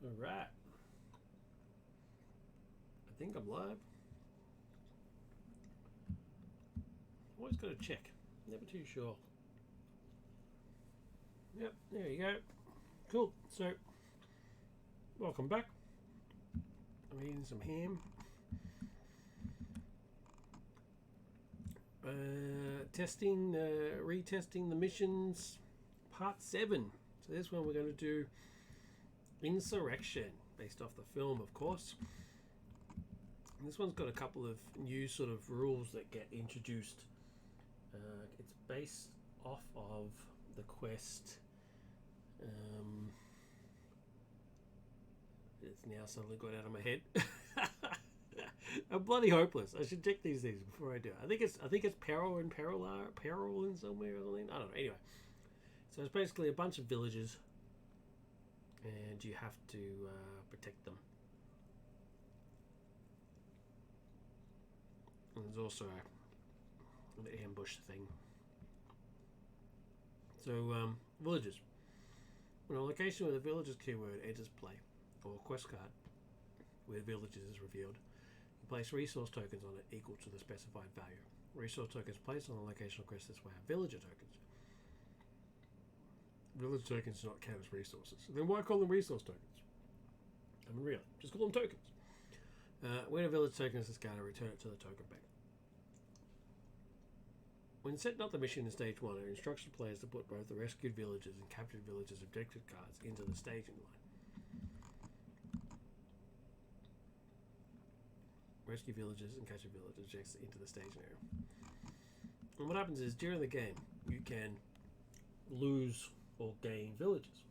Alright. I think I'm live. Always got to check. Never too sure. Yep, there you go. Cool. So, welcome back. I'm eating some ham. Retesting the missions, part 7. So this one we're going to do Insurrection, based off the film, of course. And this one's got a couple of new sort of rules that get introduced. It's based off of the quest. It's now suddenly got out of my head. I'm bloody hopeless. I should check these things before I do it. I think it's peril in somewhere or something. I don't know. Anyway, so it's basically a bunch of villages, and you have to protect them. And there's also an ambush thing. So villages. When a location with a village's keyword enters play, or a quest card where villages is revealed, you place resource tokens on it equal to the specified value. Resource tokens placed on the location of quest this way are villager tokens. Village tokens do not count as resources. Then why call them resource tokens? I mean, really, just call them tokens. When a village token is discarded, return it to the token bank. When setting up the mission in Stage 1, it instructs the players to put both the rescued villagers and captured villagers' objective cards into the staging line. Rescue villagers and captured villagers into the staging area. And what happens is, during the game, you can lose or gain villages.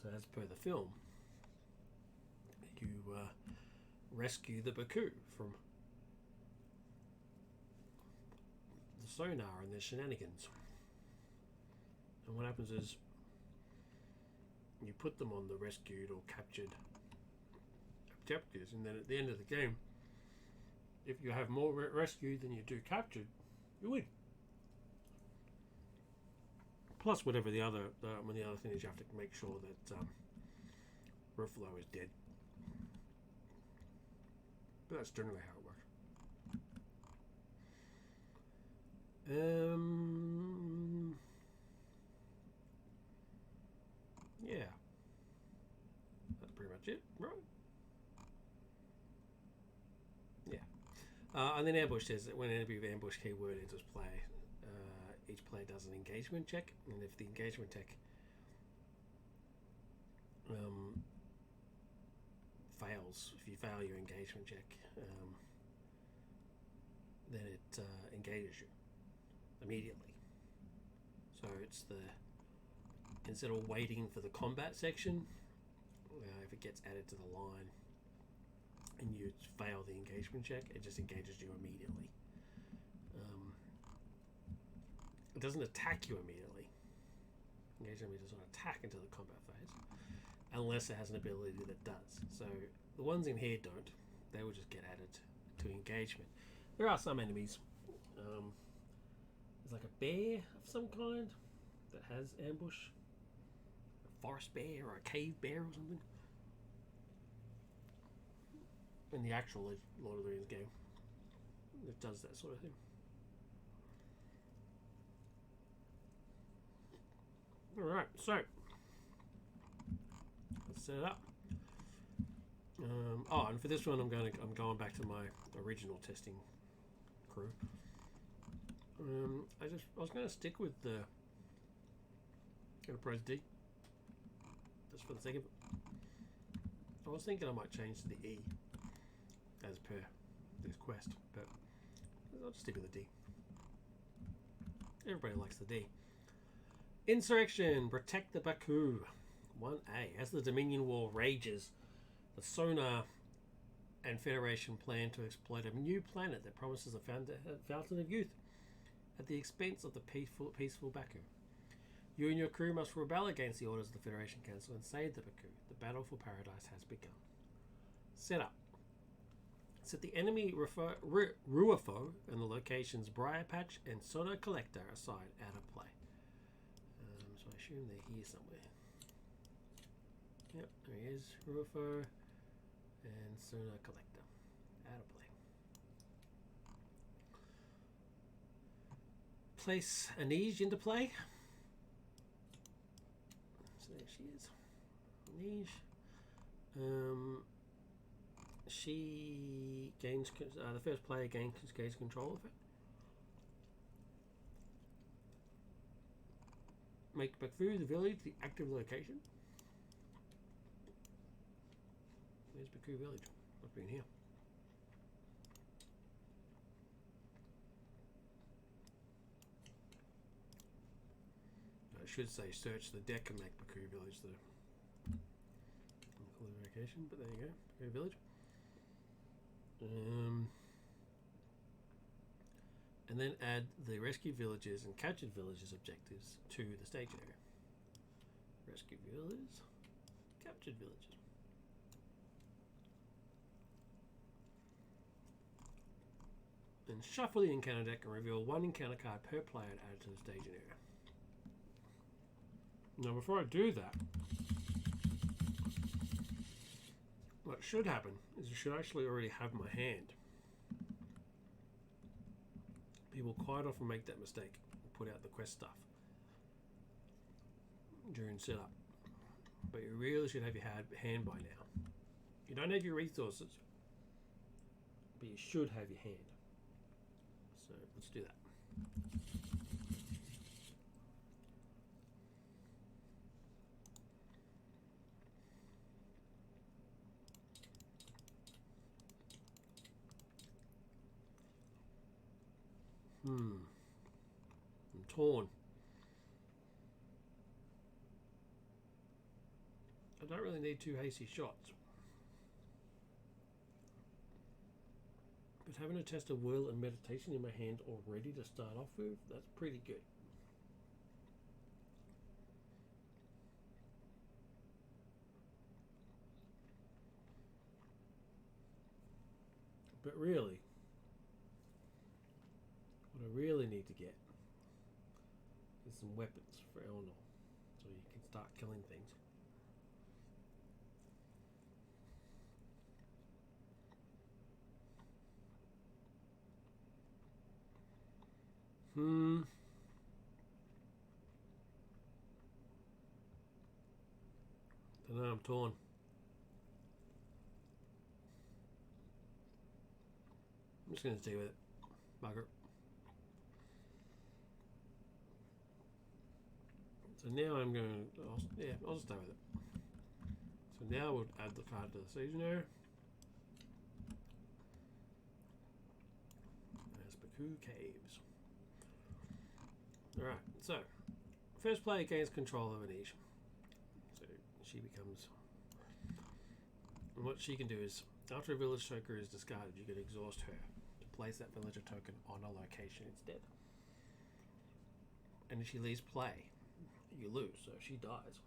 So as per the film, you rescue the Baku from the sonar and their shenanigans. And what happens is you put them on the rescued or captured objectives, and then at the end of the game, if you have more rescued than you do captured, you win. Plus whatever the other thing is, you have to make sure that Ruffalo is dead. But that's generally how it works. Yeah. That's pretty much it, right? Yeah. And then ambush says that when an enemy with ambush keyword enters play, each player does an engagement check, and if the engagement check fails, if you fail your engagement check, then it engages you immediately. So it's instead of waiting for the combat section, if it gets added to the line and you fail the engagement check, it just engages you immediately. It doesn't attack you immediately. Engagement does not attack until the combat phase, unless it has an ability that does. So the ones in here don't. They will just get added to engagement. There are some enemies. There's like a bear of some kind that has ambush. A forest bear or a cave bear or something. In the actual Lord of the Rings game, it does that sort of thing. Alright, so let's set it up. And for this one, I'm going back to my original testing crew. I was going to stick with the Enterprise D, just for the sake of it. I was thinking I might change to the E, as per this quest, but I'll just stick with the D. Everybody likes the D. Insurrection, protect the Baku. 1A. As the Dominion War rages, the Sonar and Federation plan to exploit a new planet that promises a fountain of youth at the expense of the peaceful Baku. You and your crew must rebel against the orders of the Federation Council and save the Baku. The battle for paradise has begun. Setup. Set the enemy Ruafo and the locations Briar Patch and Soda Collector aside out of play. So I assume they're here somewhere. Yep, there he is. Rufo and Sona Collector. Out of play. Place Anij into play. So there she is. Anij. She gains the first player gains control of it. Make Baku the village the active location. Where's Baku village? I've been here. I should say search the deck and make Baku village the location, but there you go, Baku village. And then add the rescued villages and captured villages objectives to the stage area. Rescued villages, captured villages. And shuffle the encounter deck and reveal one encounter card per player and add it to the staging area. Now before I do that, what should happen is you should actually already have my hand. People quite often make that mistake and put out the quest stuff during setup. But you really should have your hand by now. You don't have your resources, but you should have your hand. So let's do that. I'm torn. I don't really need 2 hasty shots. But having a test of will and meditation in my hand already to start off with, that's pretty good. But really, what I really need to get is some weapons for Elnor, so you can start killing things. Don't know, I'm torn. I'm just going to stay with it. Bugger. So now I'm going to... I'll just stay with it. So now we'll add the card to the season area. There's Baku Caves. Alright, so first player gains control of Anij. So she becomes... And what she can do is, after a village token is discarded, you can exhaust her to place that villager token on a location instead. And if she leaves play, you lose, so she dies.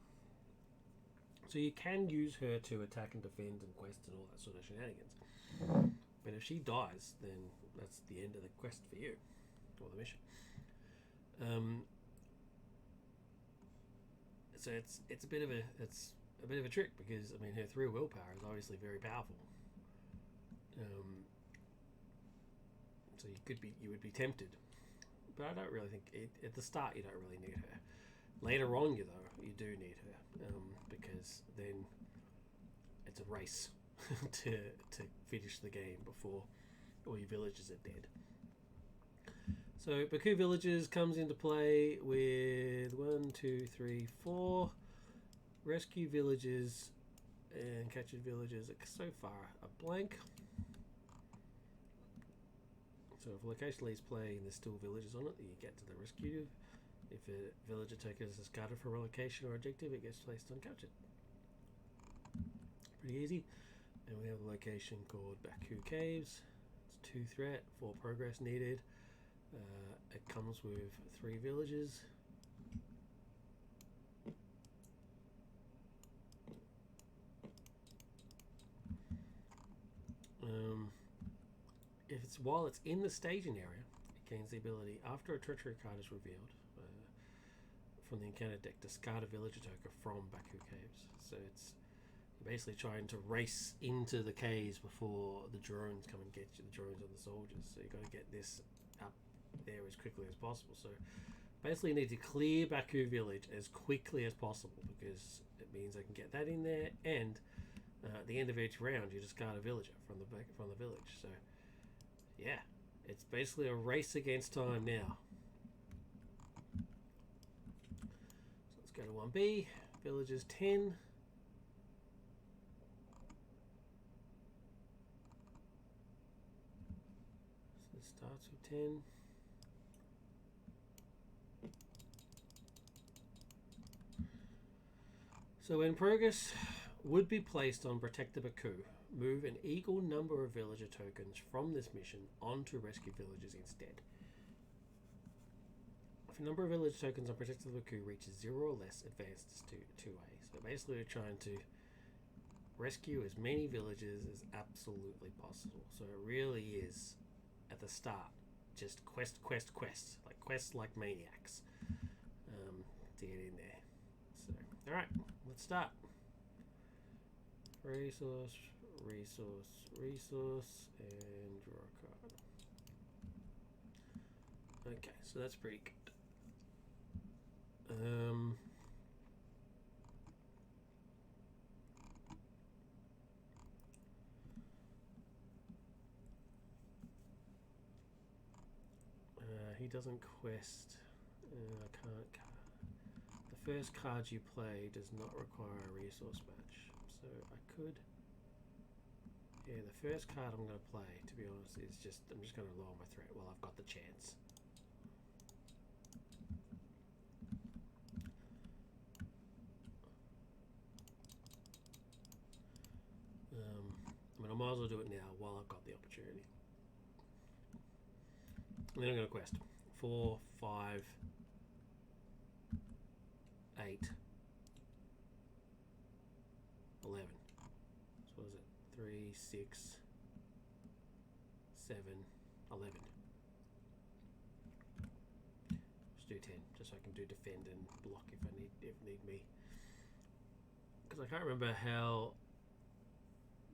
So you can use her to attack and defend and quest and all that sort of shenanigans. But if she dies, then that's the end of the quest for you, or the mission. So it's a bit of a trick, because I mean her 3 willpower is obviously very powerful. So you would be tempted, but I don't really think at the start you don't really need her. Later on, you do need her, because then it's a race to finish the game before all your villages are dead. So Baku Villages comes into play with 1, 2, 3, 4 rescue villages and captured villages. So far a blank. So if a location leaves play and there's still villages on it, you get to the rescue. If a villager token is discarded for a location or objective, it gets placed on captured. Pretty easy. And we have a location called Baku Caves. It's 2 threat, 4 progress needed. It comes with 3 villages. While it's in the staging area, it gains the ability, after a treachery card is revealed from the encounter deck, discard a villager token from Baku Caves. So it's You're basically trying to race into the caves before the drones come and get you, the drones and the soldiers. So you've got to get this up there as quickly as possible. So basically you need to clear Baku village as quickly as possible, because it means I can get that in there, and at the end of each round you discard a villager from the village. So yeah, it's basically a race against time now. So let's go to 1B. Villagers 10. So it starts with 10. So when progress would be placed on Protect the Baku, move an equal number of villager tokens from this mission onto rescue villagers instead. If a number of village tokens on Protect the Baku reaches 0 or less, advances to 2A. So basically we're trying to rescue as many villagers as absolutely possible. So it really is, at the start, just quest. Like quests like maniacs to get in there. So, alright, let's start. Resource, and draw a card. Okay, so that's pretty good. He doesn't quest. I can't. The first card you play does not require a resource match, so I could. Yeah, the first card I'm going to play, to be honest, is just I'm just going to lower my threat while I've got the chance. I mean, I might as well do it now while I've got the opportunity. And then I'm going to quest 4, 5, 8, 11. So what is it? 3, 6, 7, 11. Just do 10, just so I can do defend and block if need be. Because I can't remember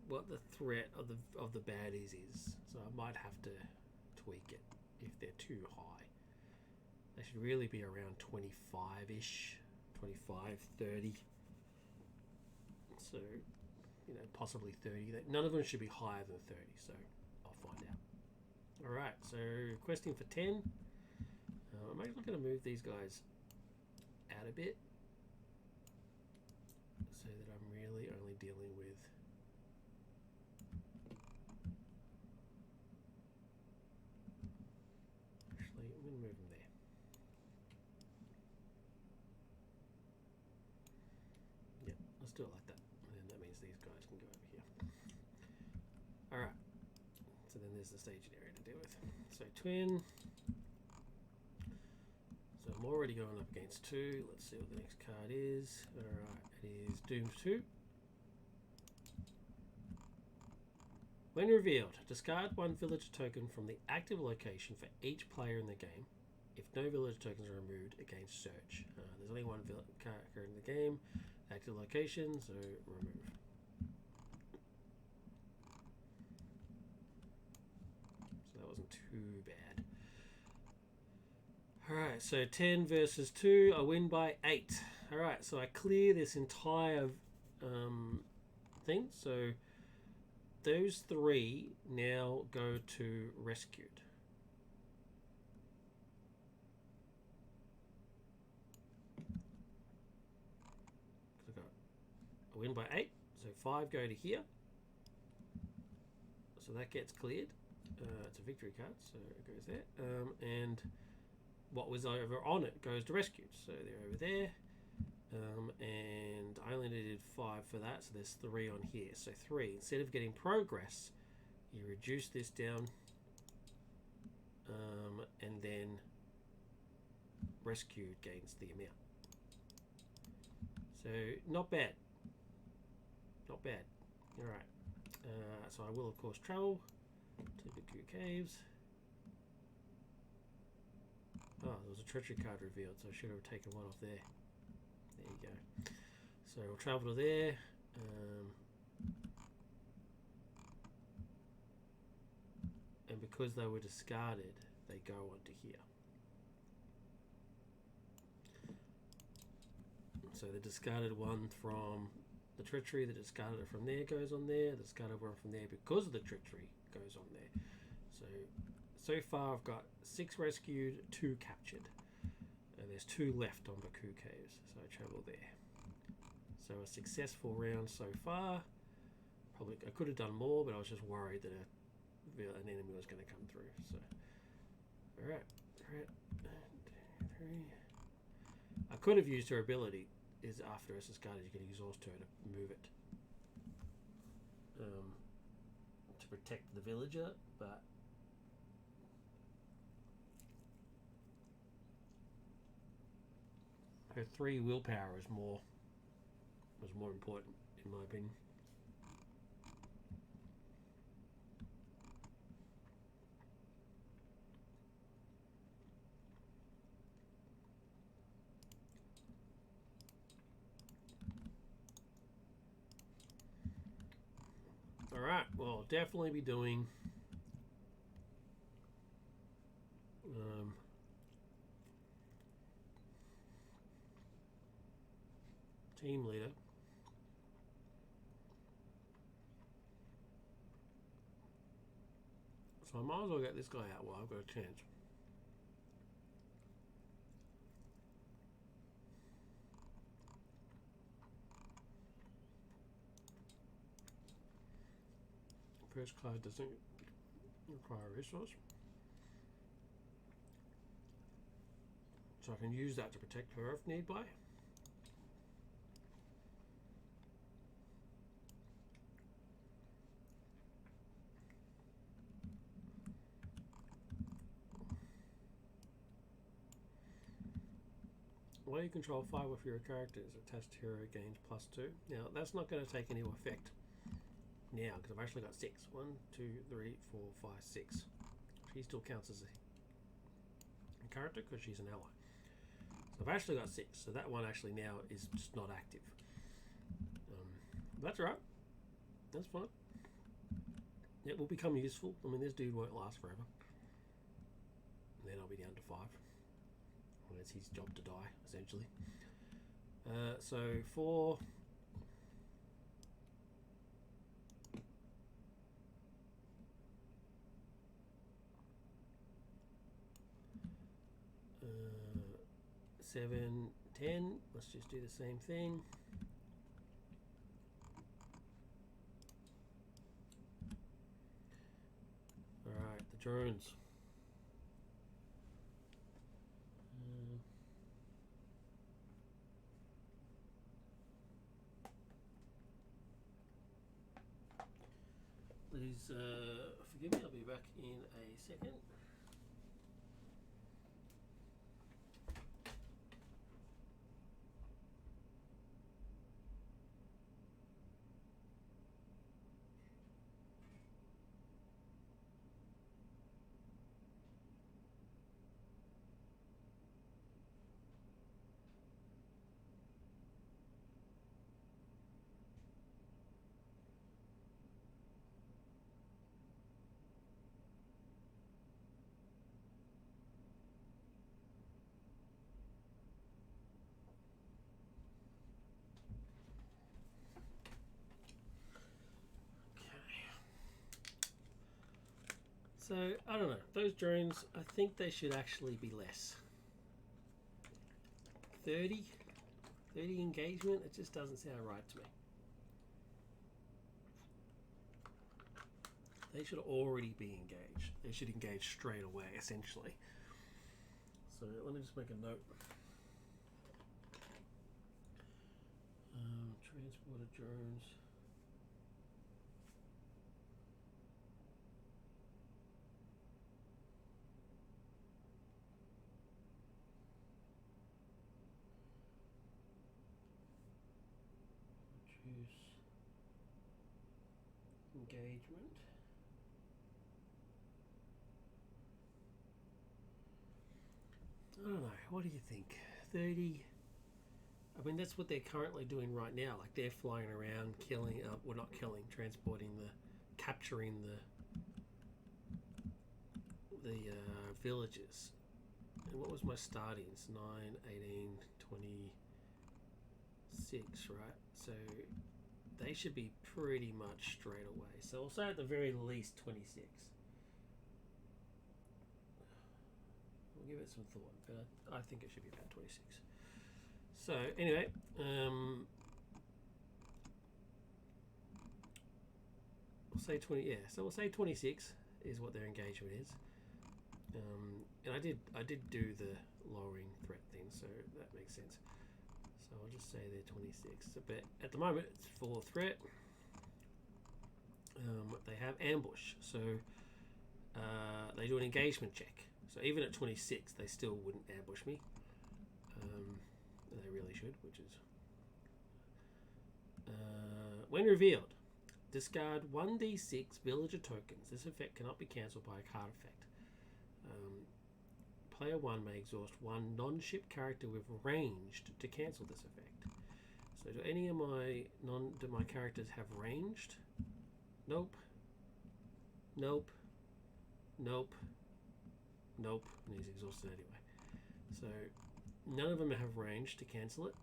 what the threat of the baddies is, so I might have to tweak it if they're too high. They should really be around 25-ish, 25, 30. So, possibly 30. None of them should be higher than 30, so I'll find out. Alright, so questing for 10. I'm actually going to move these guys out a bit so that I'm really only dealing with I'm going to move them there. Yep, let's do it like that. And then that means these guys can go over here. Alright. So then there's the staging area to deal with. So twin. So I'm already going up against 2. Let's see what the next card is. Alright, it is Doomed 2. When revealed, discard 1 villager token from the active location for each player in the game. If no villager tokens are removed, against search. There's only 1 character in the game, active location, so remove. So that wasn't too bad. Alright, so 10 versus 2, I win by 8. Alright, so I clear this entire thing, so those 3 now go to rescued. I win by 8, so 5 go to here. So that gets cleared. It's a victory card, so it goes there. And what was over on it goes to rescued. So they're over there. And I only needed 5 for that, so there's 3 on here. So 3. Instead of getting progress, you reduce this down, and then rescued gains the amount. So not bad. Not bad. Alright. So I will of course travel to Baku Caves. Oh, there was a treachery card revealed, so I should have taken one off there. There you go. So we'll travel to there. And because they were discarded, they go onto here. So the discarded one from the treachery, the discarded it from there goes on there, the discarded one from there because of the treachery goes on there. So far I've got 6 rescued, 2 captured. And there's 2 left on Baku Caves, so I travel there. So a successful round so far. Probably I could have done more, but I was just worried that an enemy was going to come through. So, all right. 1, 2, 3. I could have used her ability. Is after it's discarded, you can exhaust her to move it to protect the villager, but her 3 willpower was more important in my opinion. Alright, well, I'll definitely be doing team leader. So I might as well get this guy out while I've got a chance. First card doesn't require a resource. So I can use that to protect her if need by. While you control 5 of your characters, attached hero gains +2. Now that's not going to take any effect now because I've actually got 6. 1, 2, 3, 4, 5, 6. She still counts as a character because she's an ally. So I've actually got 6. So that one actually now is just not active. That's right. That's fine. It will become useful. I mean, this dude won't last forever. And then I'll be down to 5. Well, it's his job to die, essentially. So for uh, 7, 10, let's just do the same thing. Alright, the drones. Please forgive me, I'll be back in a second. So, I don't know. Those drones, I think they should actually be less. 30? 30 engagement? It just doesn't sound right to me. They should already be engaged. They should engage straight away, essentially. So, let me just make a note. Transporter drones. Engagement. I don't know. What do you think? 30 I mean, that's what they're currently doing right now. Like, they're flying around, killing, well, not killing, transporting capturing the villages. And what was my startings? 9, 18, 26, right? So they should be pretty much straight away. So I'll say at the very least 26. We'll give it some thought, but I think it should be about 26. So anyway, we'll say 20. Yeah, so we'll say 26 is what their engagement is. And I did do the lowering threat thing, so that makes sense. So I'll just say they're 26. But at the moment, it's 4 threat. They have ambush, so they do an engagement check. So even at 26, they still wouldn't ambush me. They really should, which is... when revealed, discard 1d6 villager tokens. This effect cannot be cancelled by a card effect. Player 1 may exhaust 1 non-ship character with ranged to cancel this effect. So do any of my characters have ranged? Nope. Nope. Nope. Nope. And he's exhausted anyway. So none of them have range to cancel it.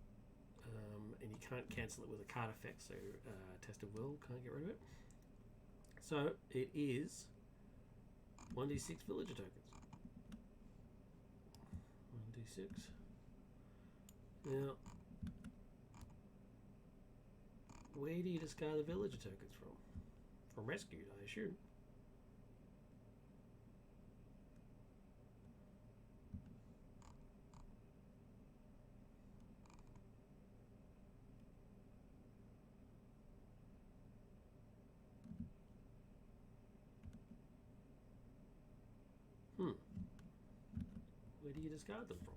And you can't cancel it with a card effect, so Test of Will can't get rid of it. So it is 1d6 villager tokens. 1d6. Now, where do you discard the villager tokens from? From rescued, I assume. Where do you discard them from?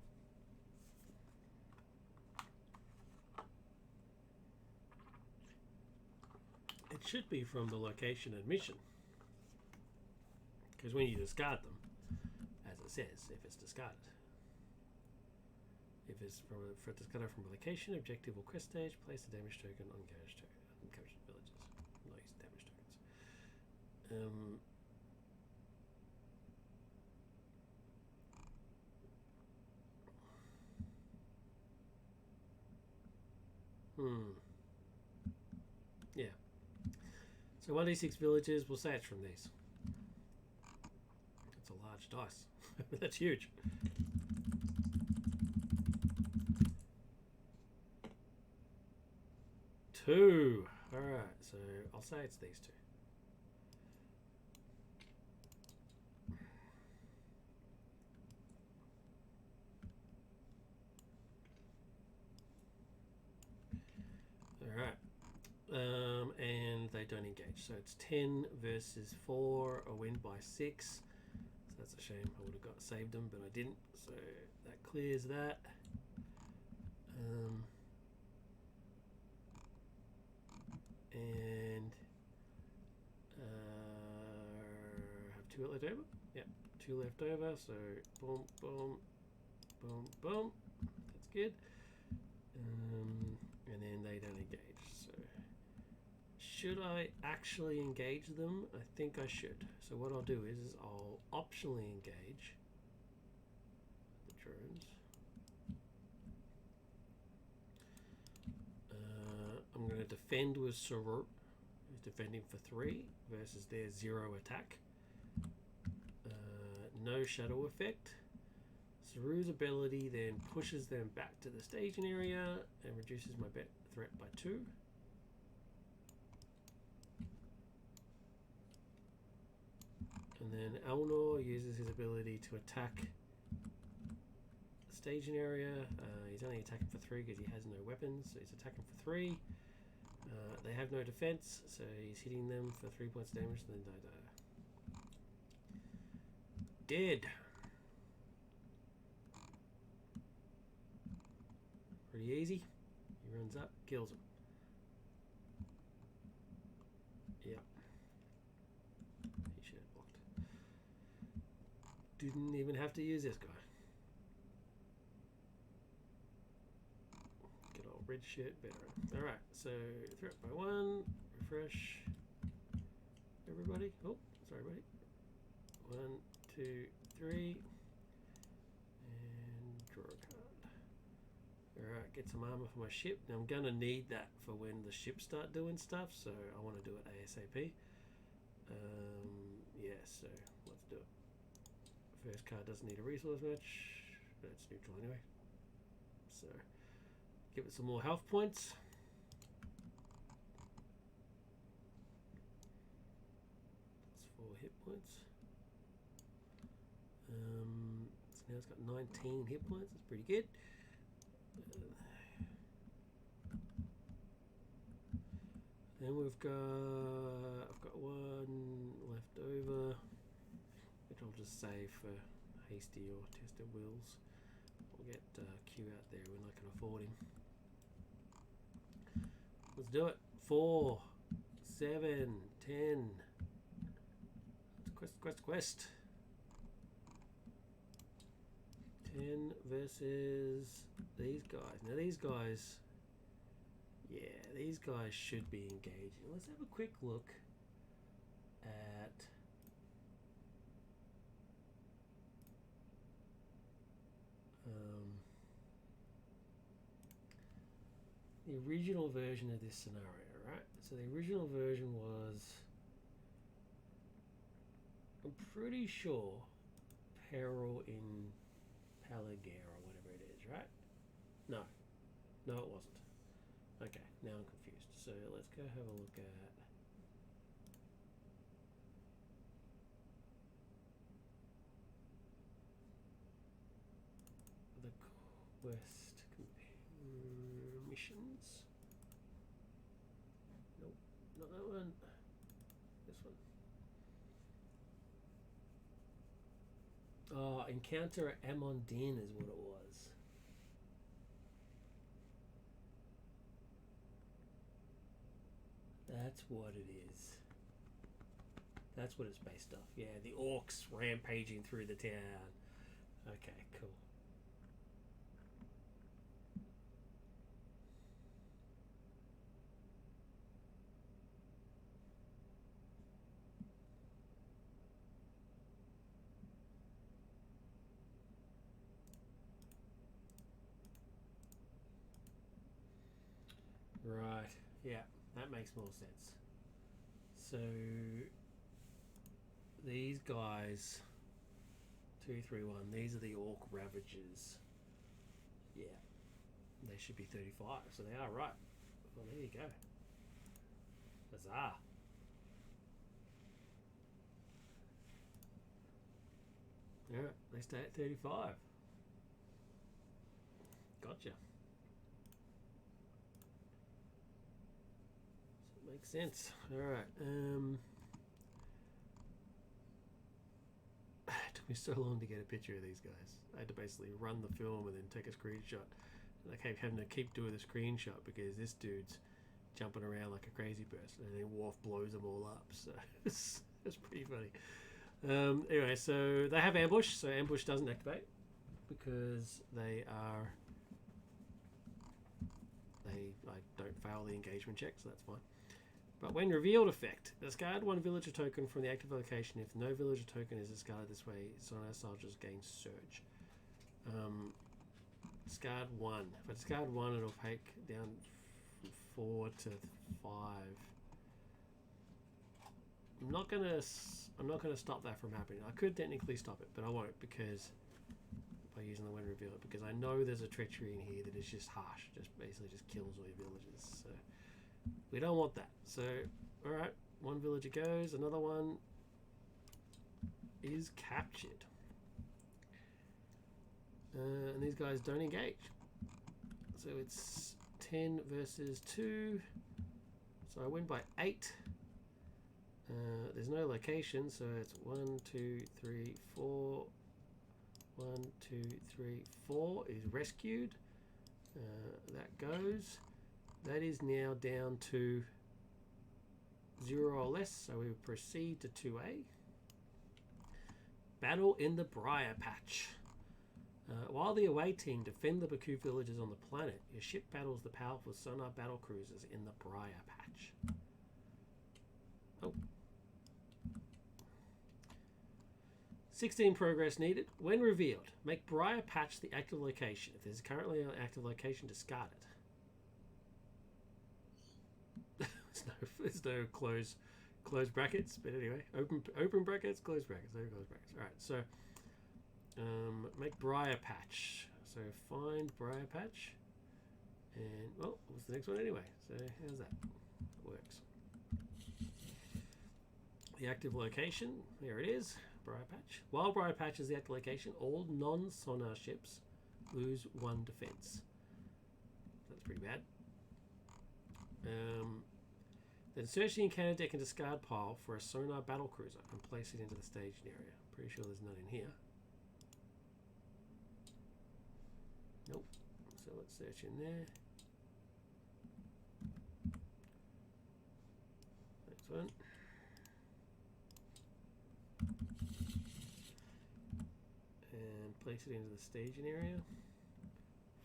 It should be from the location and mission. Because when you discard them, as it says, if it's discarded. If it's for discarded from a location, objective, or quest stage, place a damage token on uncaptured villages. Not use damage tokens. Yeah. So 1d6 villages, we'll say it's from these. It's a large dice. That's huge. Two. Alright, so I'll say it's these two. Alright. And they don't engage. So it's 10 versus 4, a win by 6. So that's a shame. I would have saved them, but I didn't. So that clears that. And have 2 left over. Yeah, 2 left over. So boom, boom, boom, boom. That's good. And then they don't engage. So should I actually engage them? I think I should. So what I'll do is I'll optionally engage the drones. I'm going to defend with Saru, who's defending for 3 versus their 0 attack. No shadow effect. Saru's ability then pushes them back to the staging area and reduces my threat by 2. And then Elnor uses his ability to attack the staging area. He's only attacking for 3 because he has no weapons, so he's attacking for 3. They have no defense, so he's hitting them for 3 points of damage, and then dead. Pretty easy. He runs up, kills him. Yep. He should have blocked. Didn't even have to use this guy. Get red shirt veteran. Alright, so threat by 1, refresh everybody. Oh, sorry buddy. 1, 2, 3, and draw a card. Alright, get some armor for my ship. Now I'm gonna need that for when the ships start doing stuff, so I want to do it ASAP. Yeah, so let's do it. First card doesn't need a resource match, but it's neutral anyway. So give it some more health points. Plus 4 hit points. So now it's got 19 hit points. That's pretty good. Then I've got 1 left over, which I'll just save for Hasty or Test of Wills. We'll get Q out there when I can afford him. Let's do it. 4, 7, 10. Quest. 10 versus these guys. Now these guys, yeah, these guys should be engaging. Let's have a quick look at the original version of this scenario, right? So the original version was, I'm pretty sure, Peril in Pelagia or whatever it is, right? No, it wasn't. Okay, now I'm confused. So let's go have a look at the quest missions. Nope, not that one. This one. Oh, encounter at Amon Din is what it was. That's what it is. That's what it's based off. Yeah, the orcs rampaging through the town. Okay, cool. Right, yeah, that makes more sense. So these guys, 2, 3, 1, these are the orc ravagers. Yeah, they should be 35, so they are right. Well, there you go. Huzzah. Alright, they stay at 35. Gotcha. Makes sense. Alright. It took me so long to get a picture of these guys. I had to basically run the film and then take a screenshot. And I kept having to keep doing the screenshot because this dude's jumping around like a crazy person and then Worf blows them all up. So it's pretty funny. Anyway, so they have ambush. So ambush doesn't activate because they don't fail the engagement check, so that's fine. But when revealed effect, discard 1 villager token from the active location. If no villager token is discarded this way, Sonar soldiers gain surge. Discard 1. If I discard 1, it'll take down 4 to 5. I'm not gonna stop that from happening. I could technically stop it, but I won't because by using the when revealed, because I know there's a treachery in here that is just harsh, just basically just kills all your villagers. So we don't want that. So, alright, 1 villager goes, another one is captured. And these guys don't engage. So it's 10 versus 2. So I win by 8. There's no location, so it's 1, 2, 3, 4. 1, 2, 3, 4 is rescued. That goes. That is now down to 0 or less, so we proceed to 2A. Battle in the Briar Patch. While the away team defend the Baku villages on the planet, your ship battles the powerful sonar battle cruisers in the Briar Patch. Oh. 16 progress needed. When revealed, make Briar Patch the active location. If there's currently an active location, discard it. there's no close brackets, but anyway, open brackets, close brackets, no close brackets. All right, so make Briar Patch. So find Briar Patch, and well, what's the next one anyway? So how's that? It works. The active location, there it is. Briar Patch. While Briar Patch is the active location, all non-sonar ships lose 1 defense. That's pretty bad. Then search the encounter deck and discard pile for a sonar battle cruiser and place it into the staging area. Pretty sure there's none in here. Nope. So let's search in there. Next one. And place it into the staging area.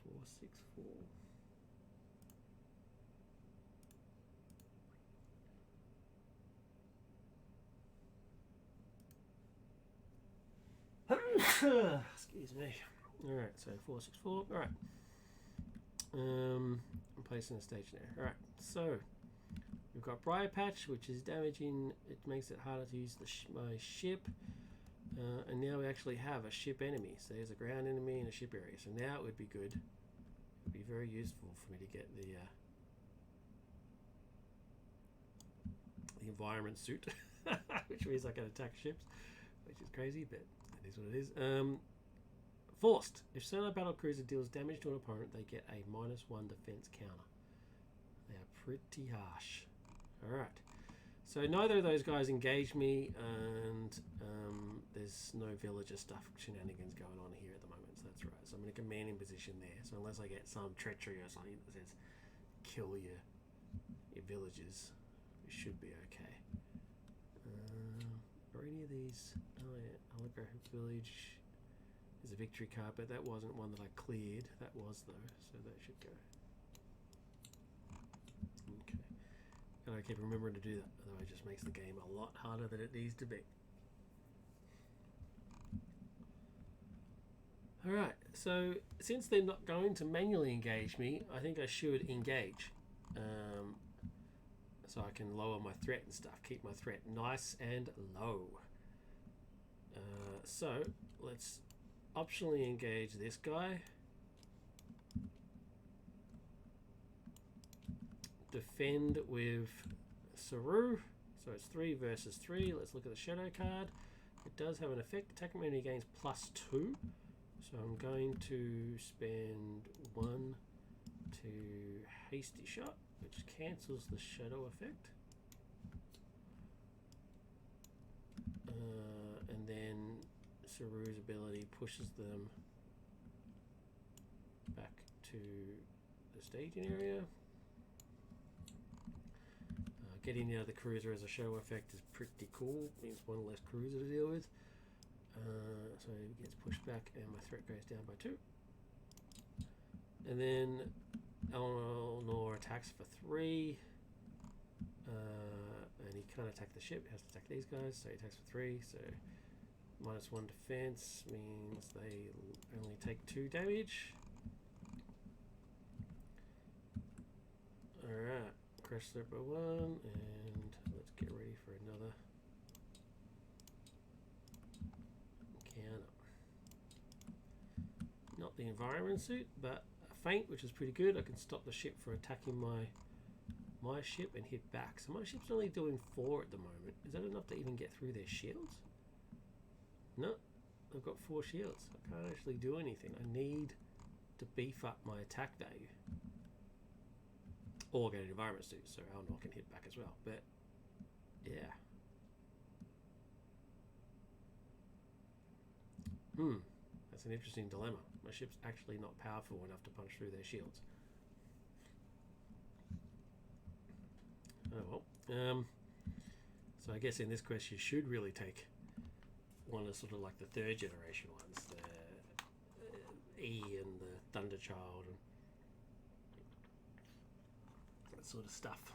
464. Excuse me. Alright, so 464. Alright. I'm placing a station there. Alright, so we've got Briar Patch, which is damaging. It makes it harder to use my ship. And now we actually have a ship enemy. So there's a ground enemy and a ship area. So now it would be good. It would be very useful for me to get the environment suit, which means I can attack ships, which is crazy, but it is what it is. Forced. If sonar battle cruiser deals damage to an opponent, they get a -1 defense counter. They are pretty harsh. Alright. So neither of those guys engage me, and there's no villager stuff shenanigans going on here at the moment, so that's right. So I'm in a commanding position there. So unless I get some treachery or something that says kill your villagers, we should be okay. Are any of these? Oh yeah, holographic village is a victory card, but that wasn't one that I cleared. That was though, so that should go. Okay. Gotta keep remembering to do that, otherwise it just makes the game a lot harder than it needs to be. Alright, so since they're not going to manually engage me, I think I should engage. So I can lower my threat and stuff, keep my threat nice and low. So let's optionally engage this guy. Defend with Saru. So it's 3 versus 3. Let's look at the shadow card. It does have an effect. Attack enemy gains +2. So I'm going to spend 1 to hasty shot, which cancels the shadow effect. And then Saru's ability pushes them back to the staging area. Getting out of the cruiser as a show effect is pretty cool. Means 1 less cruiser to deal with. So it gets pushed back and my threat goes down by 2. And then Eleanor attacks for 3. And he can't attack the ship, he has to attack these guys, so he attacks for 3. So -1 defense means they only take 2 damage. Alright, crash slip by 1, and let's get ready for another counter. Not the environment suit, but a feint, which is pretty good. I can stop the ship from attacking my ship and hit back. So my ship's only doing 4 at the moment. Is that enough to even get through their shields? No, I've got 4 shields. I can't actually do anything. I need to beef up my attack value. Or get an environment suit, so Eleanor can hit back as well. But, yeah. That's an interesting dilemma. My ship's actually not powerful enough to punch through their shields. Oh well. So I guess in this quest you should really take one of sort of like the 3rd generation ones, E and the Thunder Child and that sort of stuff.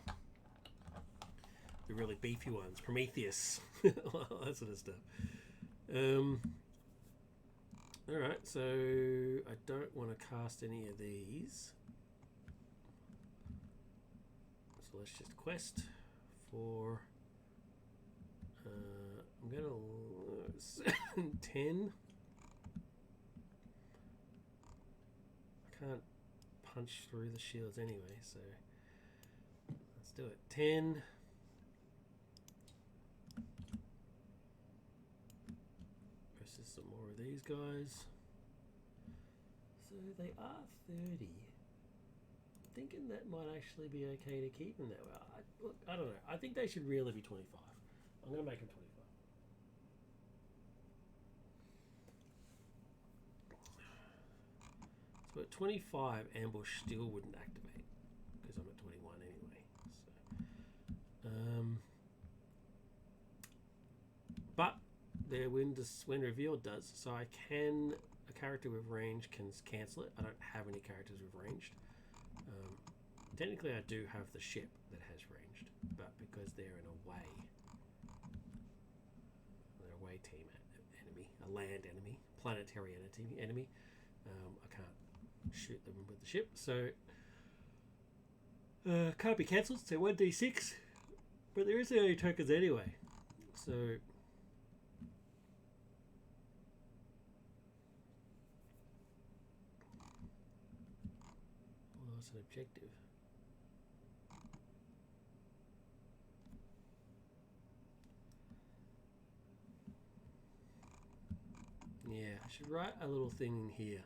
The really beefy ones, Prometheus, that sort of stuff. Alright, so I don't want to cast any of these. So let's just quest for... I'm going to... 10. I can't punch through the shields anyway, so... Let's do it. 10... Versus some more of these guys. So they are 30. I'm thinking that might actually be okay to keep them that way. Look, I don't know. I think they should really be 25. I'm going to make them 25. So at 25, ambush still wouldn't activate because I'm at 21 anyway. So, but their when revealed does, so I can, a character with range can cancel it. I don't have any characters with ranged. Technically I do have the ship that has ranged, but because they're an away team enemy, a land enemy, planetary enemy, I can't shoot them with the ship, so can't be cancelled, so 1d6, but there is early tokens anyway, so well, it's an objective. Yeah, I should write a little thing in here.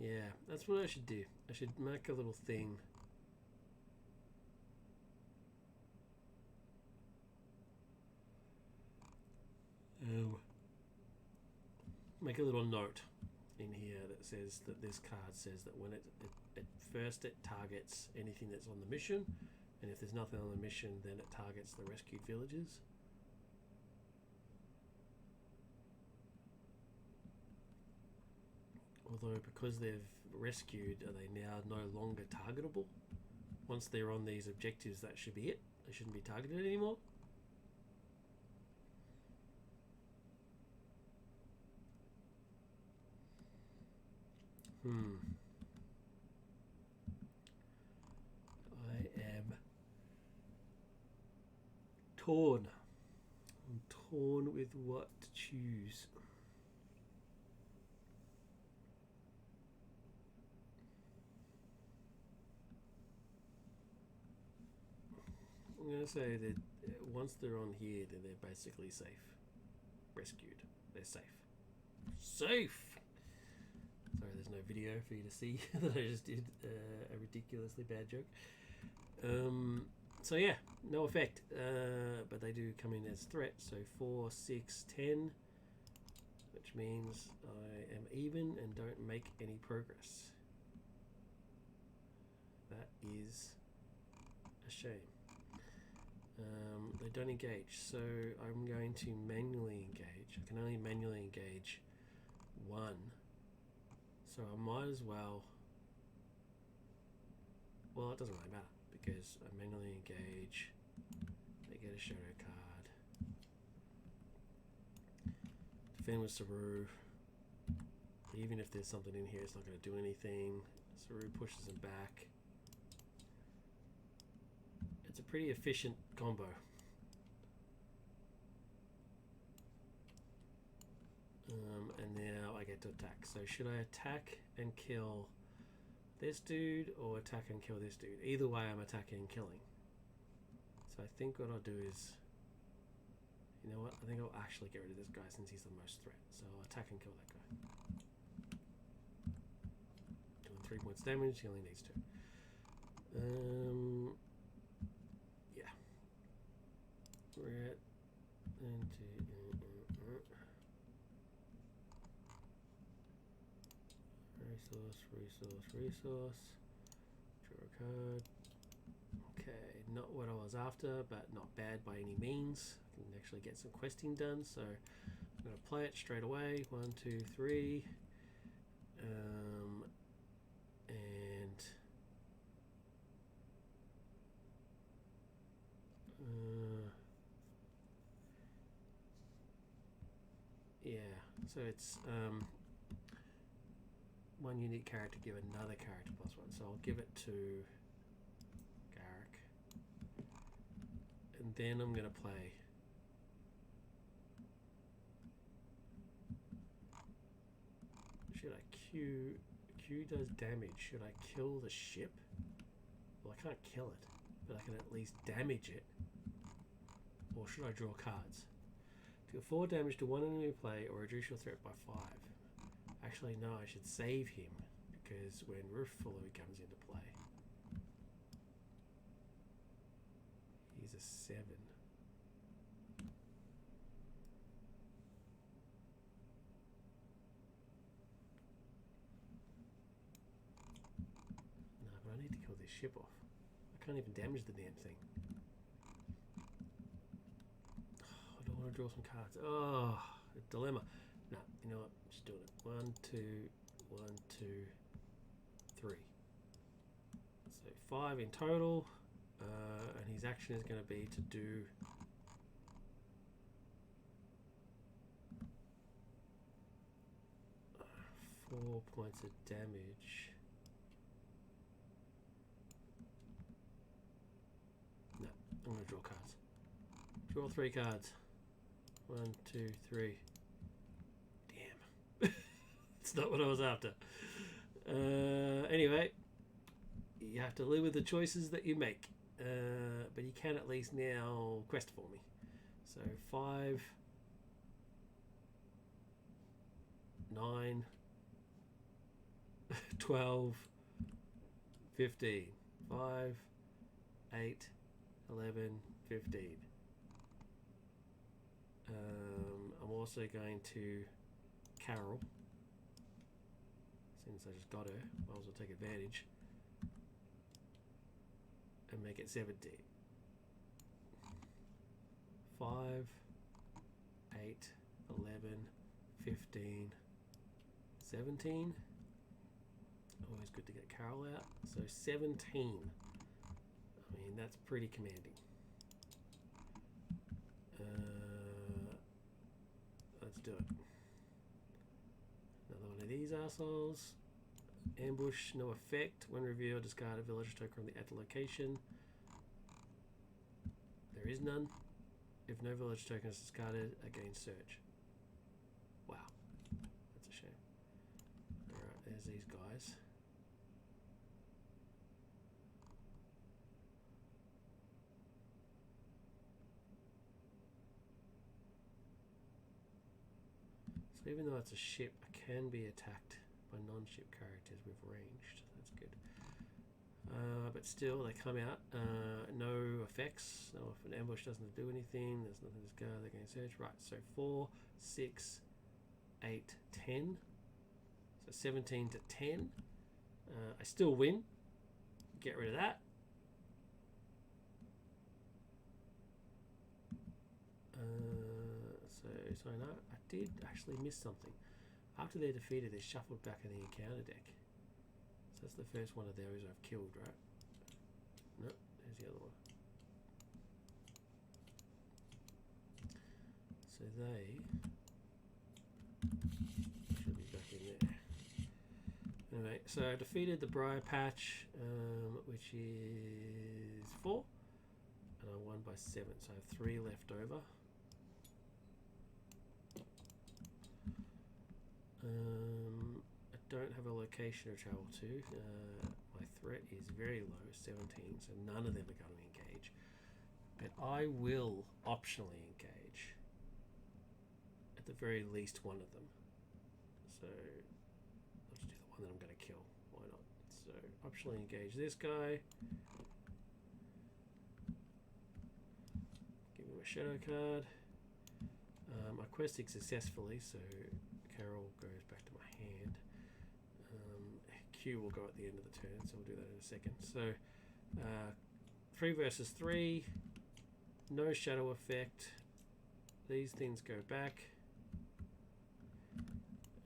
Yeah, that's what I should do. I should make a little thing. Make a little note in here that says that this card says that when it targets anything that's on the mission, and if there's nothing on the mission, then it targets the rescued villagers. Although because they've rescued, are they now no longer targetable? Once they're on these objectives, that should be it. They shouldn't be targeted anymore. I am torn. I'm torn with what to choose. I'm going to say that once they're on here, then they're basically safe. Rescued. They're safe. Safe! Sorry, there's no video for you to see that I just did a ridiculously bad joke. So yeah, no effect. But they do come in as threat. So 4, 6, 10. Which means I am even and don't make any progress. That is a shame. They don't engage, so I'm going to manually engage. I can only manually engage one, so I might as well, well, it doesn't really matter because I manually engage, they get a shadow card, defend with Saru. Even if there's something in here, it's not going to do anything. Saru pushes him back. It's a pretty efficient combo. And now I get to attack. So should I attack and kill this dude or attack and kill this dude? Either way, I'm attacking and killing. So I think what I'll do is, you know what? I think I'll actually get rid of this guy since he's the most threat. So I'll attack and kill that guy. Doing 3 points damage. He only needs 2. Yeah. We're at resource. Draw a card. Okay, not what I was after, but not bad by any means. I can actually get some questing done, so I'm going to play it straight away. 1, 2, 3. And yeah, so it's one unique character give another character +1. So I'll give it to Garrick, and then I'm going to play should I Q does damage. Should I kill the ship? Well, I can't kill it, but I can at least damage it. Or should I draw cards? Deal 4 damage to one enemy play or reduce your threat by 5. Actually, no, I should save him because when Rooffuller comes into play, he's a 7. No, but I need to kill this ship off. I can't even damage the damn thing. Oh, I don't want to draw some cards. Oh, a dilemma. No, you know what? Just doing it. 1, 2, 1, 2, 3. So 5 in total, and his action is going to be to do four points of damage. No, I'm going to draw cards. Draw 3 cards. 1, 2, 3. It's not what I was after. Anyway, you have to live with the choices that you make. But you can at least now quest for me. So 5, 9, 12, 15. 5, 8, 11, 15. I'm also going to Carol. Since I just got her, might as well take advantage and make it 70. 5, 8, 11, 15, 17. Always good to get Carol out. So 17. I mean, that's pretty commanding. Let's do it. Another one of these assholes. Ambush, no effect. When revealed, discard a village token from the at location. There is none. If no village token is discarded, again search. Wow, that's a shame. Alright, there's these guys. So even though it's a ship, I can be attacked by non-ship characters with ranged. That's good. But still, they come out. No effects. No, if an ambush doesn't do anything, there's nothing to discard. They're going to search. Right, so 4, 6, 8, 10. So 17 to 10. I still win. Get rid of that. So I know I did actually miss something. After they're defeated, they're shuffled back in the encounter deck. So that's the first one of those I've killed, right? No, there's the other one. So they should be back in there. Anyway, so I defeated the Briar Patch, which is 4, and I won by 7. So I have 3 left over. I don't have a location to travel to. My threat is very low, 17, so none of them are going to engage. But I will optionally engage. At the very least one of them. So I'll just do the one that I'm going to kill. Why not? So optionally engage this guy. Give him a shadow card. I quested successfully, so Carol goes back to my hand. Q will go at the end of the turn, so we'll do that in a second. So 3 versus 3. No shadow effect. These things go back.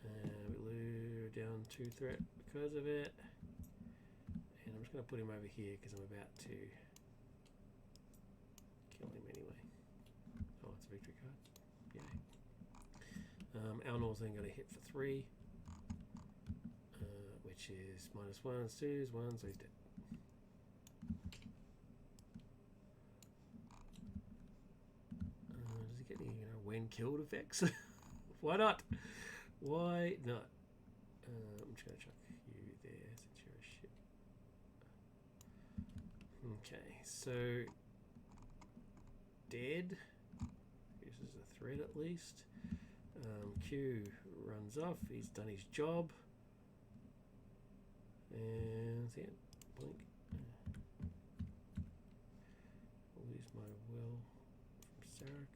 We lose down 2 threat because of it. And I'm just going to put him over here because I'm about to kill him anyway. Oh, it's a victory card. Yay. Elnor's then going to hit for 3. Which is -1s, 2s, 1s, so he's dead. Does he get any, when killed effects? Why not? Why not? I'm just going to chuck you there since you're a ship. Okay, so dead. This is a threat at least. Q runs off. He's done his job. And that's it. Blink. I'll lose my will from Sarek.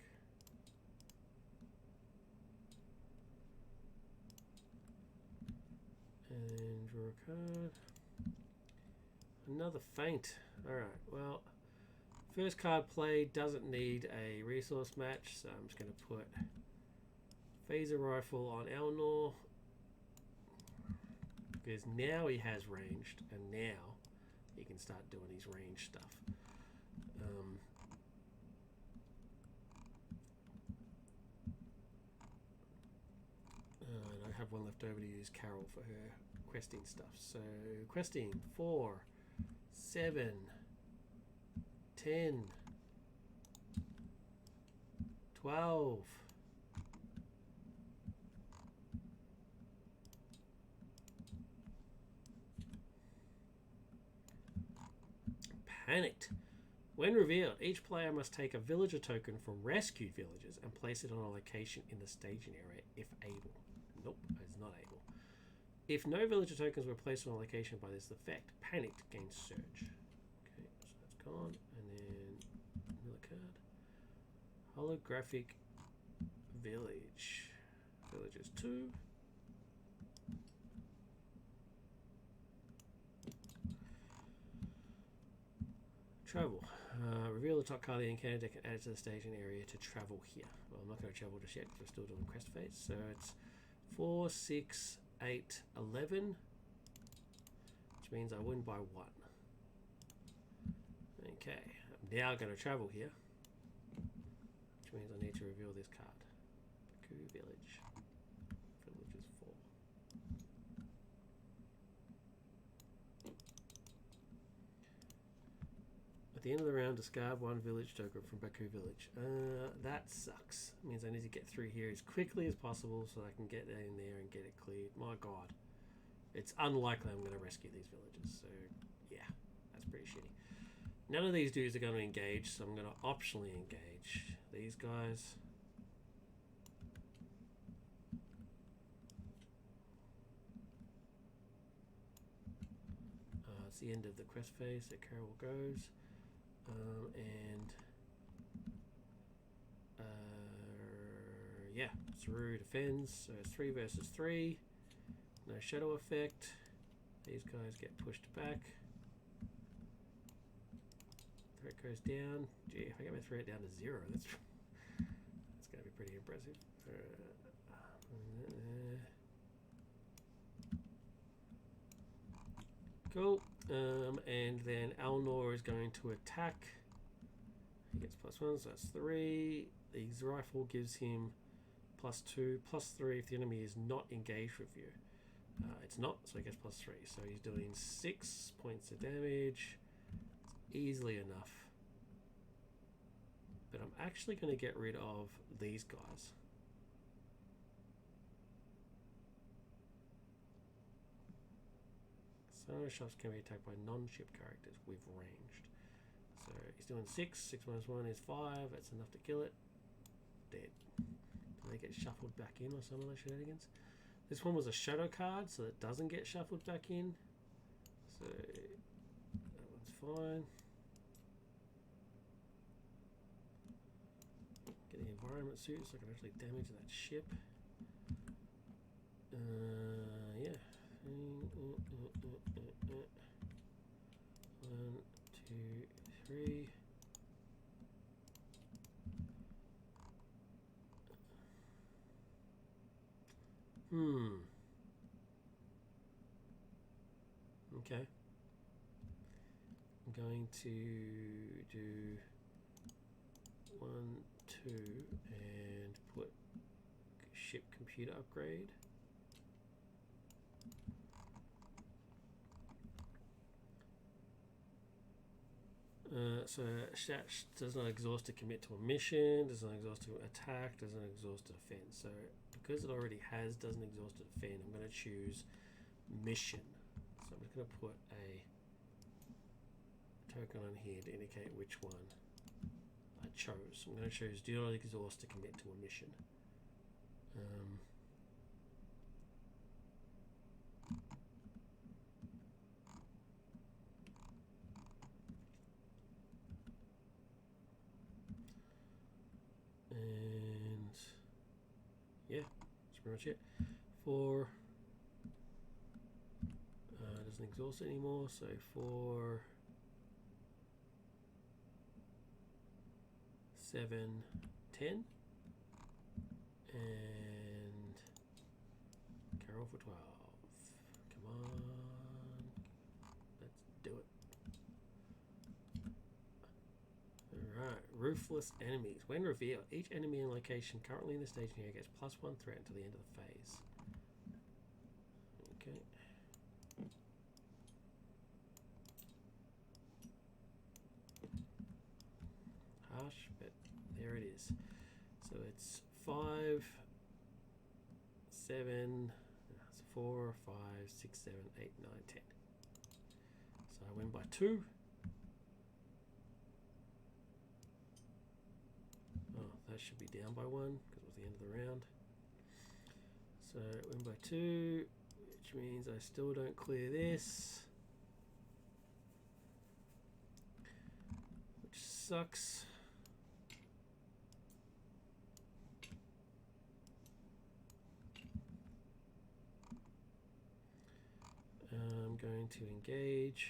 And draw a card. Another feint. Alright, well, first card played doesn't need a resource match, so I'm just going to put phaser rifle on Elnor. Because now he has ranged, and now he can start doing his range stuff. And I have one left over to use Carol for her questing stuff. So questing 4, 7, 10, 12. Panicked. When revealed, each player must take a villager token from rescued villagers and place it on a location in the staging area if able. Nope, it's not able. If no villager tokens were placed on a location by this effect, panicked gains surge. Okay, so that's gone. And then another card. Holographic village. Villagers 2. Travel. Reveal the top card of the encounter deck and add it to the staging area to travel here. Well, I'm not going to travel just yet because we're still doing quest phase. So it's 4, 6, 8, 11. Which means I win by 1. Okay. I'm now going to travel here. Which means I need to reveal this card. Baku Village. Villagers 4. At the end of the round, discard 1 village token from Baku Village. That sucks. It means I need to get through here as quickly as possible so I can get in there and get it cleared. My god. It's unlikely I'm going to rescue these villagers. So, yeah. That's pretty shitty. None of these dudes are going to engage, so I'm going to optionally engage these guys. It's the end of the quest phase, so Carol goes. Yeah, Saru defends, so it's 3 versus 3. No shadow effect. These guys get pushed back. Threat goes down. Gee, if I get my threat down to 0, that's going to be pretty impressive. Cool. And then Elnor is going to attack. He gets +1, so that's 3. His rifle gives him +2, +3 if the enemy is not engaged with you. It's not, so he gets +3. So he's doing 6 points of damage. It's easily enough. But I'm actually going to get rid of these guys. Sonar shops can be attacked by non-ship characters with ranged. So he's doing 6. 6 minus 1 is 5. That's enough to kill it. Dead. Do they get shuffled back in or some of those shenanigans? This one was a shadow card, so it doesn't get shuffled back in. So that one's fine. Get the environment suit so I can actually damage that ship. Yeah. 1, 2, 3. Okay. I'm going to do 1, 2, and put ship computer upgrade. So does not exhaust to commit to a mission, does not exhaust to attack, does not exhaust to defend. So because it already has doesn't exhaust to defend, I'm going to choose mission. So I'm just going to put a token on here to indicate which one I chose. I'm going to choose do not exhaust to commit to a mission. And yeah, that's pretty much it. 4 doesn't exhaust anymore, so 4, 7, 10, and Carol for 12. Come on, let's do it. Alright, ruthless enemies. When revealed, each enemy and location currently in the staging area gets +1 threat until the end of the phase. Okay. Harsh, but there it is. So it's 5, 7, that's 4, 5, 6, 7, 8, 9, 10. So I win by 2. Oh, that should be down by 1 because it was the end of the round. So I win by 2, which means I still don't clear this, which sucks. I'm going to engage,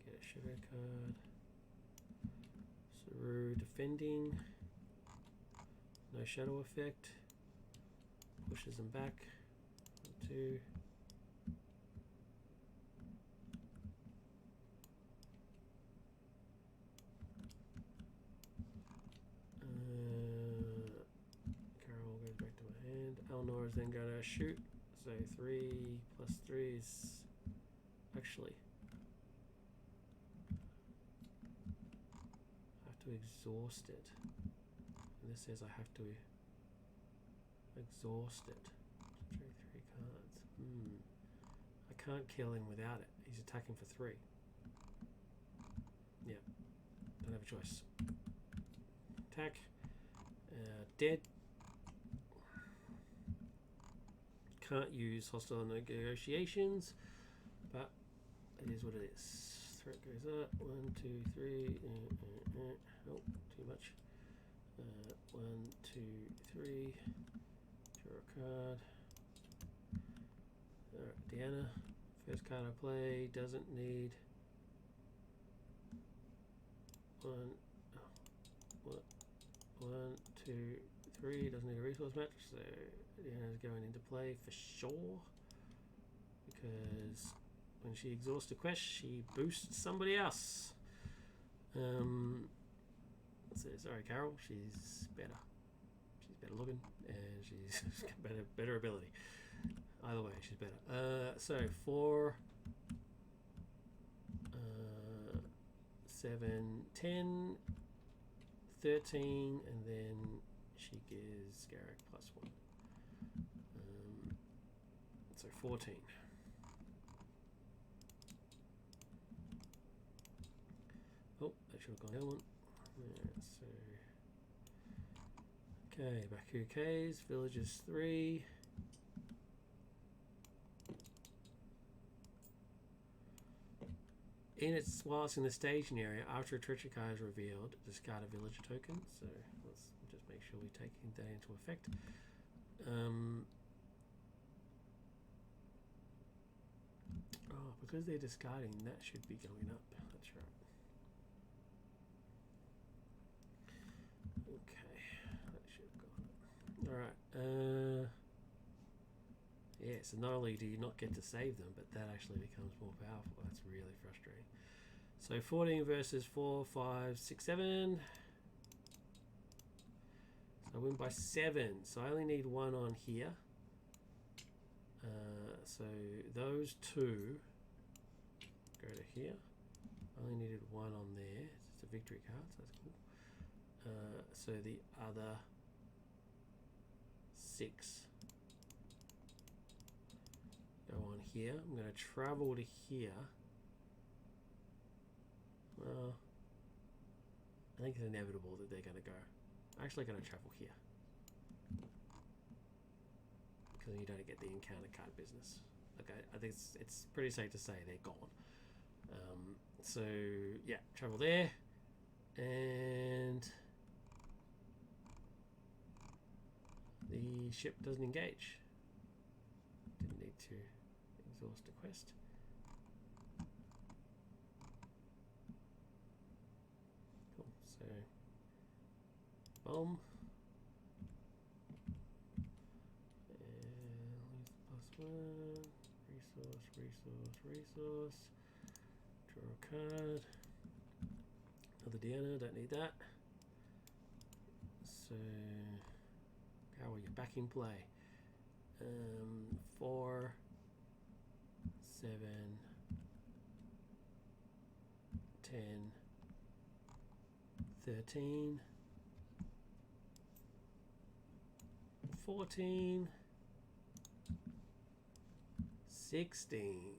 get a sugar card, Saru defending, no shadow effect, pushes them back, 1, 2. Carol goes back to my hand, Eleanor is then going to shoot. So 3 plus 3 is actually I have to exhaust it. And this says I have to exhaust it. Draw 3 cards. I can't kill him without it. He's attacking for 3. Yeah, don't have a choice. Attack. Dead. Can't use hostile negotiations, but it is what it is. Threat goes up. 1, 2, 3. Oh, too much. 1, 2, 3. Draw a card. Alright, Deanna. First card I play doesn't need 1, 2, 3. Doesn't need a resource match, so Deanna's going into play for sure, because when she exhausts a quest, she boosts somebody else. So sorry, Carol. She's better. She's better looking, and she's got better ability. Either way, she's better. So 4, 7, 10, 13, and then she gives Garrick +1. So 14. Oh, that should have gone down one. Yeah, so okay, Baku K's, Villages 3. While it's in the staging area, after a treachery card is revealed, discard a villager token. So let's just make sure we take that into effect. Oh, because they're discarding, that should be going up. That's right. Alright. Yeah, so not only do you not get to save them, but that actually becomes more powerful. That's really frustrating. So 14 versus 4, 5, 6, 7. So I win by 7. So I only need 1 on here. So those 2 go to here. I only needed 1 on there. It's a victory card, so that's cool. So the other 6 go on here. I'm going to travel to here. Well, I think it's inevitable that they're going to go. I'm actually going to travel here. Because you don't get the encounter card business. Okay, I think it's pretty safe to say they're gone. So, yeah, travel there. And the ship doesn't engage. Didn't need to exhaust a quest. Cool, so bomb. And use the +1. Resource. Draw a card. Another Deanna, don't need that. So, how are you back in play? 4, 7, 10, 13, 14, 16.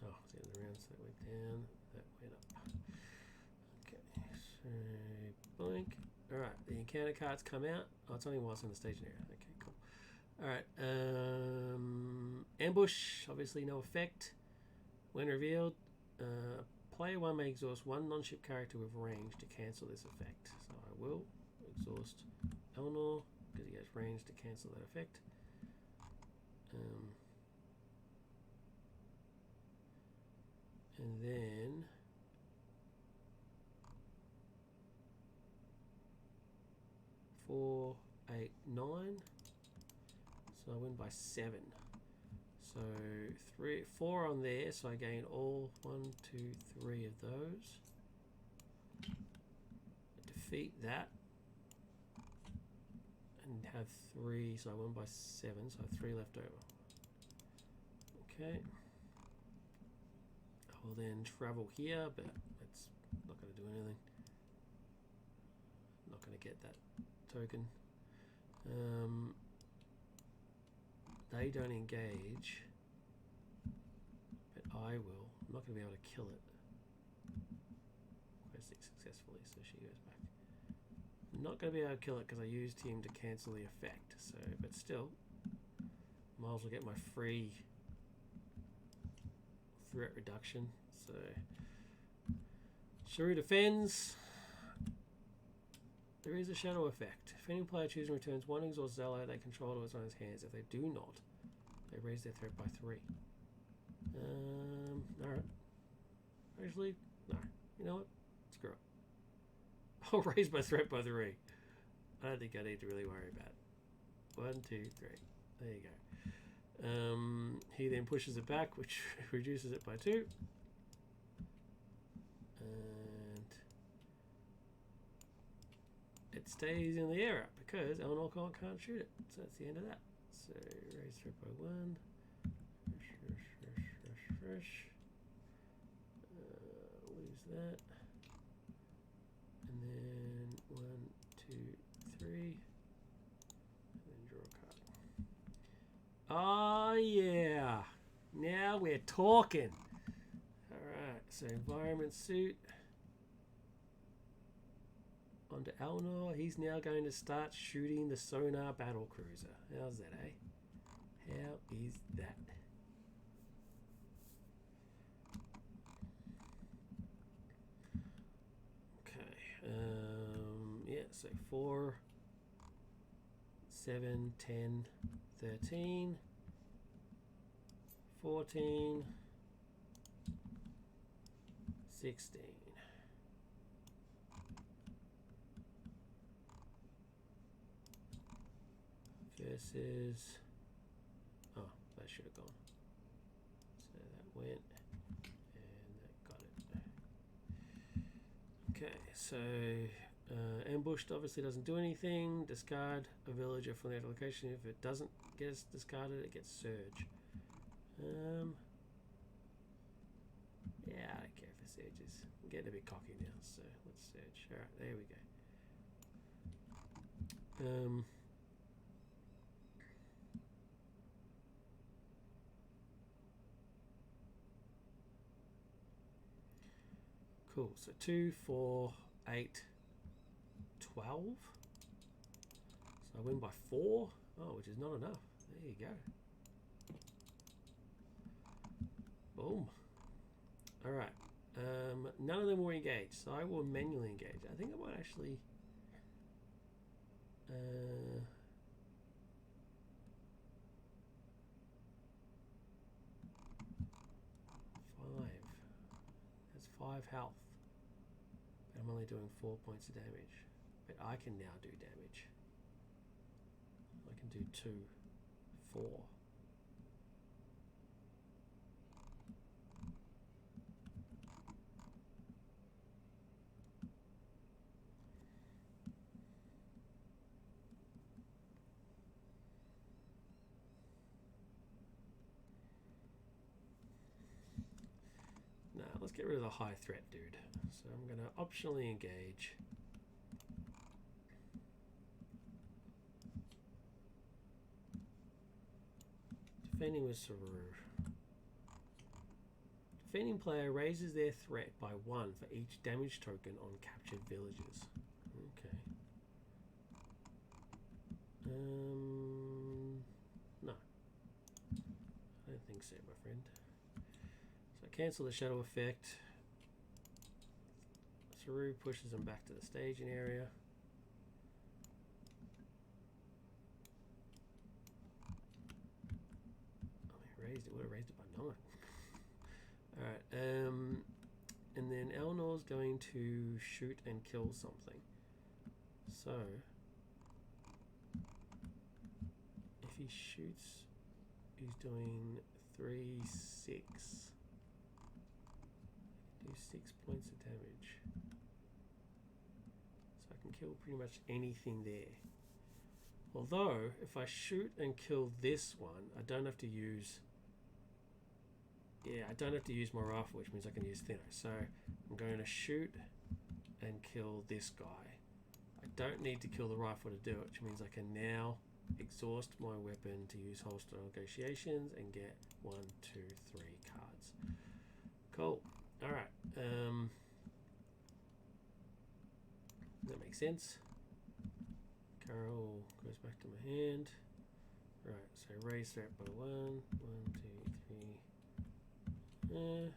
Oh, it's the end of the round, so that went down, that went up. Okay, so blink. Alright, the encounter cards come out. Oh, it's only whilst in the staging area. Okay, cool. Alright, ambush, obviously no effect. When revealed, player 1 may exhaust 1 non-ship character with range to cancel this effect. So I will exhaust Eleanor because he has range to cancel that effect. And then four, 8, 9. So I win by 7. So 3, 4 on there. So I gain all 1, 2, 3 of those. Defeat that. And have 3. So I win by 7. So I have 3 left over. Okay. I will then travel here, but it's not going to do anything. Not going to get that token. They don't engage, but I will. I'm not going to be able to kill it. Questing successfully, so she goes back. I'm not going to be able to kill it because I used him to cancel the effect. So, but still, might as well get my free threat reduction. So, Shrew defends. There is a shadow effect. If any player chooses and returns 1 exhausted ally they control to its owner's hands, if they do not, they raise their threat by 3. Alright. Actually, no. You know what? Screw it. I'll raise my threat by 3. I don't think I need to really worry about it. 1, 2, 3. There you go. He then pushes it back, which reduces it by 2. And it stays in the area because Eleanor can't shoot it. So that's the end of that. So raise threat by 1. Fresh. Lose that. And then 1, 2, 3. And then draw a card. Oh yeah. Now we're talking. Alright, so environment suit. Onto Eleanor. He's now going to start shooting the sonar battle cruiser. How's that, eh? How is that? Okay. Yeah, so 4, 7, 10, 13. 14, 16. Versus, oh, that should have gone. So that went, and that got it. Okay, so ambushed obviously doesn't do anything. Discard a villager from that location. If it doesn't get discarded, it gets surge. Yeah, I don't care if it surges. I'm getting a bit cocky now, so let's surge. All right, there we go. Cool. So 2, 4, 8, 12. So I win by 4. Oh, which is not enough. There you go. Boom. All right. None of them were engaged, so I will manually engage. I think I might actually. 5. That's 5 health. But I'm only doing 4 points of damage. But I can now do damage. I can do 2, 4. Now, let's get rid of the high threat dude. So I'm going to optionally engage. Defending with Saru. Defending player raises their threat by 1 for each damage token on captured villagers. Okay. No. I don't think so, my friend. So cancel the shadow effect. Saru pushes them back to the staging area. Raised it, would have raised it by 9. Alright, and then Elnor's going to shoot and kill something. So if he shoots, he's doing 3, 6. Do 6 points of damage. So I can kill pretty much anything there. Although, if I shoot and kill this one, I don't have to use. Yeah, I don't have to use my rifle, which means I can use thinner. So I'm going to shoot and kill this guy. I don't need to kill the rifle to do it, which means I can now exhaust my weapon to use holster negotiations and get 1, 2, 3 cards. Cool. All right. That makes sense. Carol goes back to my hand. Right. So raise threat by 1, 1, 2, 3. Goes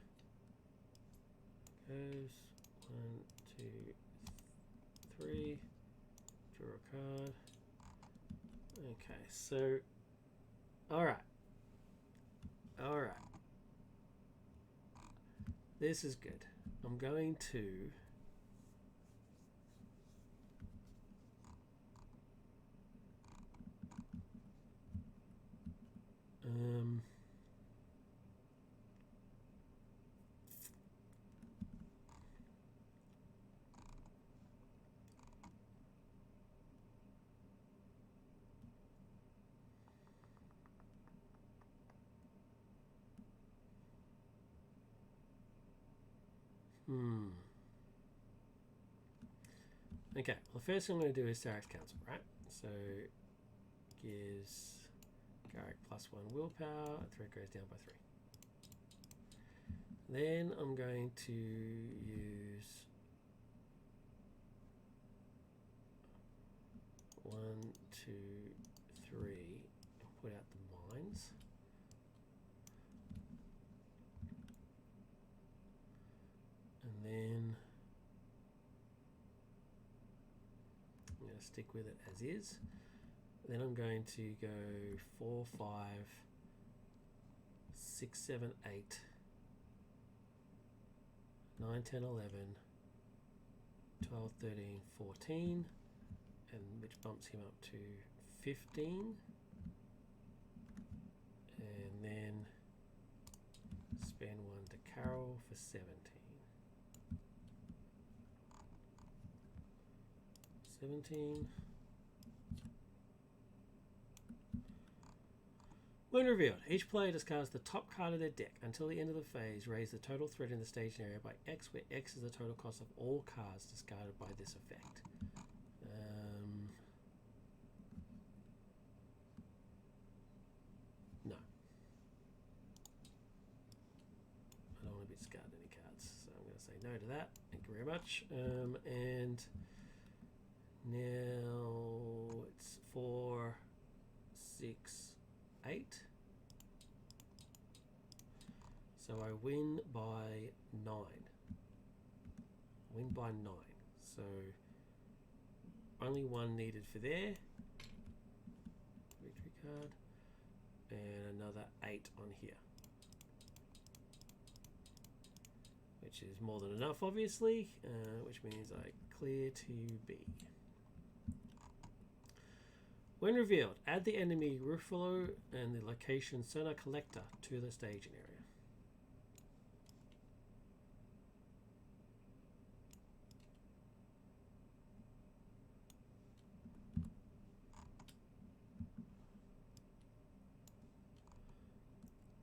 1, 2, 3. Draw a card. Okay, so alright. This is good. I'm going to okay, well, the first thing I'm going to do is Sarek's Council, right? So, gives Garrick +1 willpower, threat goes down by 3. Then I'm going to use 1, 2, 3, and put out the mines. And then I'm going to stick with it as is. Then I'm going to go 4, 5, 6, 7, 8, 9, 10, 11, 12, 13, 14, and which bumps him up to 15, and then spend 1 to Carol for 17. 17. When revealed, each player discards the top card of their deck. Until the end of the phase, raise the total threat in the staging area by X, where X is the total cost of all cards discarded by this effect. No. I don't want to be discarding any cards, so I'm going to say no to that. Thank you very much. And now it's 4, 6, 8. So I win by 9. Win by 9. So only 1 needed for there. Victory card. And another 8 on here. Which is more than enough, obviously. Which means I clear to B. When revealed, add the enemy Ruffalo and the location Sonar Collector to the staging area.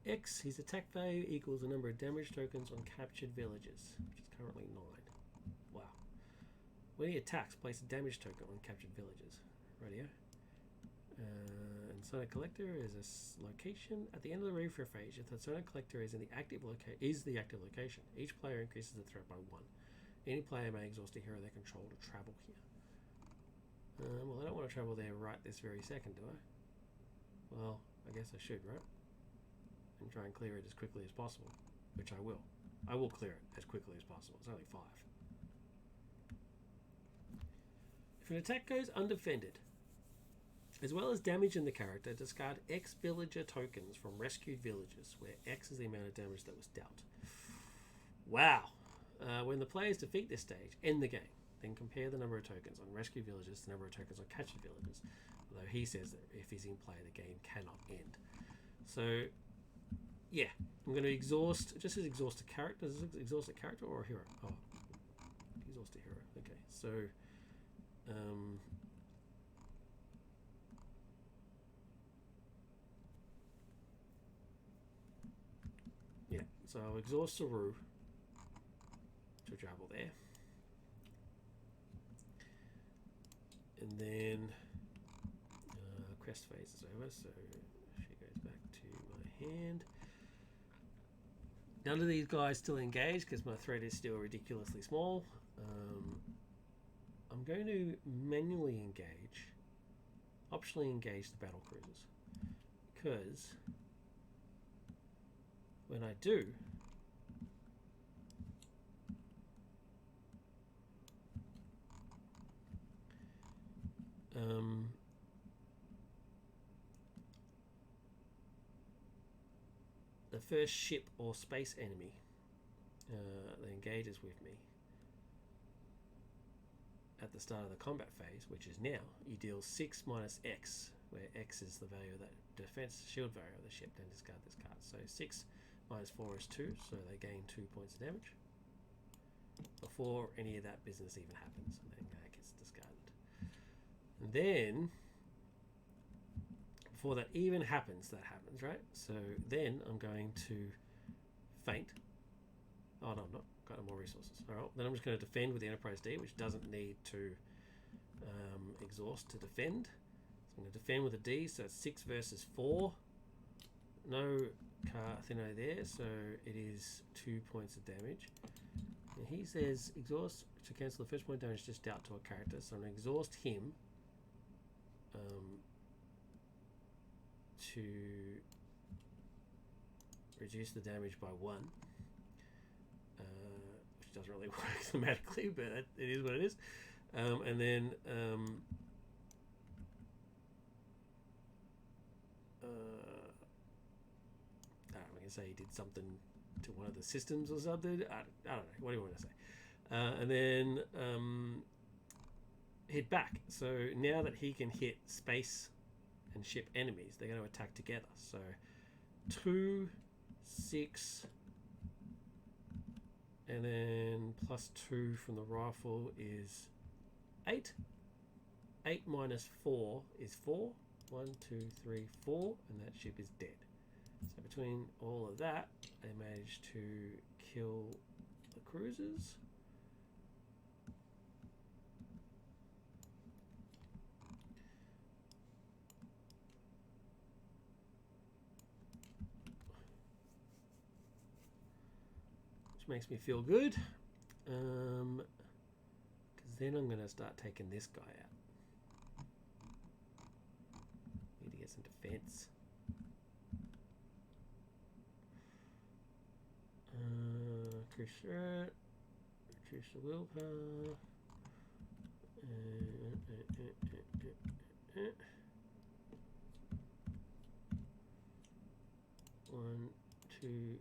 X, his attack value equals the number of damage tokens on captured villages, which is currently 9. Wow. When he attacks, place a damage token on captured villages. Radio. And Sonar Collector is a location at the end of the refresh phase. If the Sonar Collector is in the active location, each player increases the threat by 1. Any player may exhaust a hero they control to travel here. Well, I don't want to travel there right this very second, do I? Well, I guess I should, right? And try and clear it as quickly as possible, which I will. I will clear it as quickly as possible. It's only 5. If an attack goes undefended, as well as damage in the character, discard X villager tokens from rescued villages, where X is the amount of damage that was dealt. Wow. When the players defeat this stage, end the game. Then compare the number of tokens on rescued villages to the number of tokens on captured villages. Although he says that if he's in play, the game cannot end. So, yeah. I'm going to exhaust, just as exhaust a character. Does it exhaust a character or a hero? Oh, exhaust a hero. Okay, so... yeah, so I'll exhaust Saru to travel there. And then quest phase is over, so she goes back to my hand. None of these guys still engaged because my threat is still ridiculously small. I'm going to manually engage, optionally engage the battle cruisers, because when I do, the first ship or space enemy that engages with me at the start of the combat phase, which is now, you deal 6 minus X, where X is the value of that defense shield value of the ship, then discard this card. So 6 minus 4 is 2, so they gain 2 points of damage before any of that business even happens, and then that gets discarded. And then, before that even happens, that happens, right? So then I'm going to feint. Oh no, I'm not. Got more resources. All right. Then I'm just going to defend with the Enterprise D, which doesn't need to exhaust to defend. So I'm going to defend with a D, so it's 6 versus 4. No Thinno there, so it is 2 points of damage. And he says exhaust to cancel the first point of damage just dealt to a character, so I'm going to exhaust him to reduce the damage by 1. Which doesn't really work thematically, but it is what it is. And then we can say he did something to one of the systems or something. I don't know. What do you want to say? And then hit back. So now that he can hit space and ship enemies, they're going to attack together. So 2, 6, and then +2 from the rifle is 8. 8 minus 4 is 4. 1, 2, 3, 4, and that ship is dead. So between all of that, they managed to kill the cruisers. Which makes me feel good. Because then I'm going to start taking this guy out. Need to get some defense. Increase threat, reduce the willpower. 1, 2,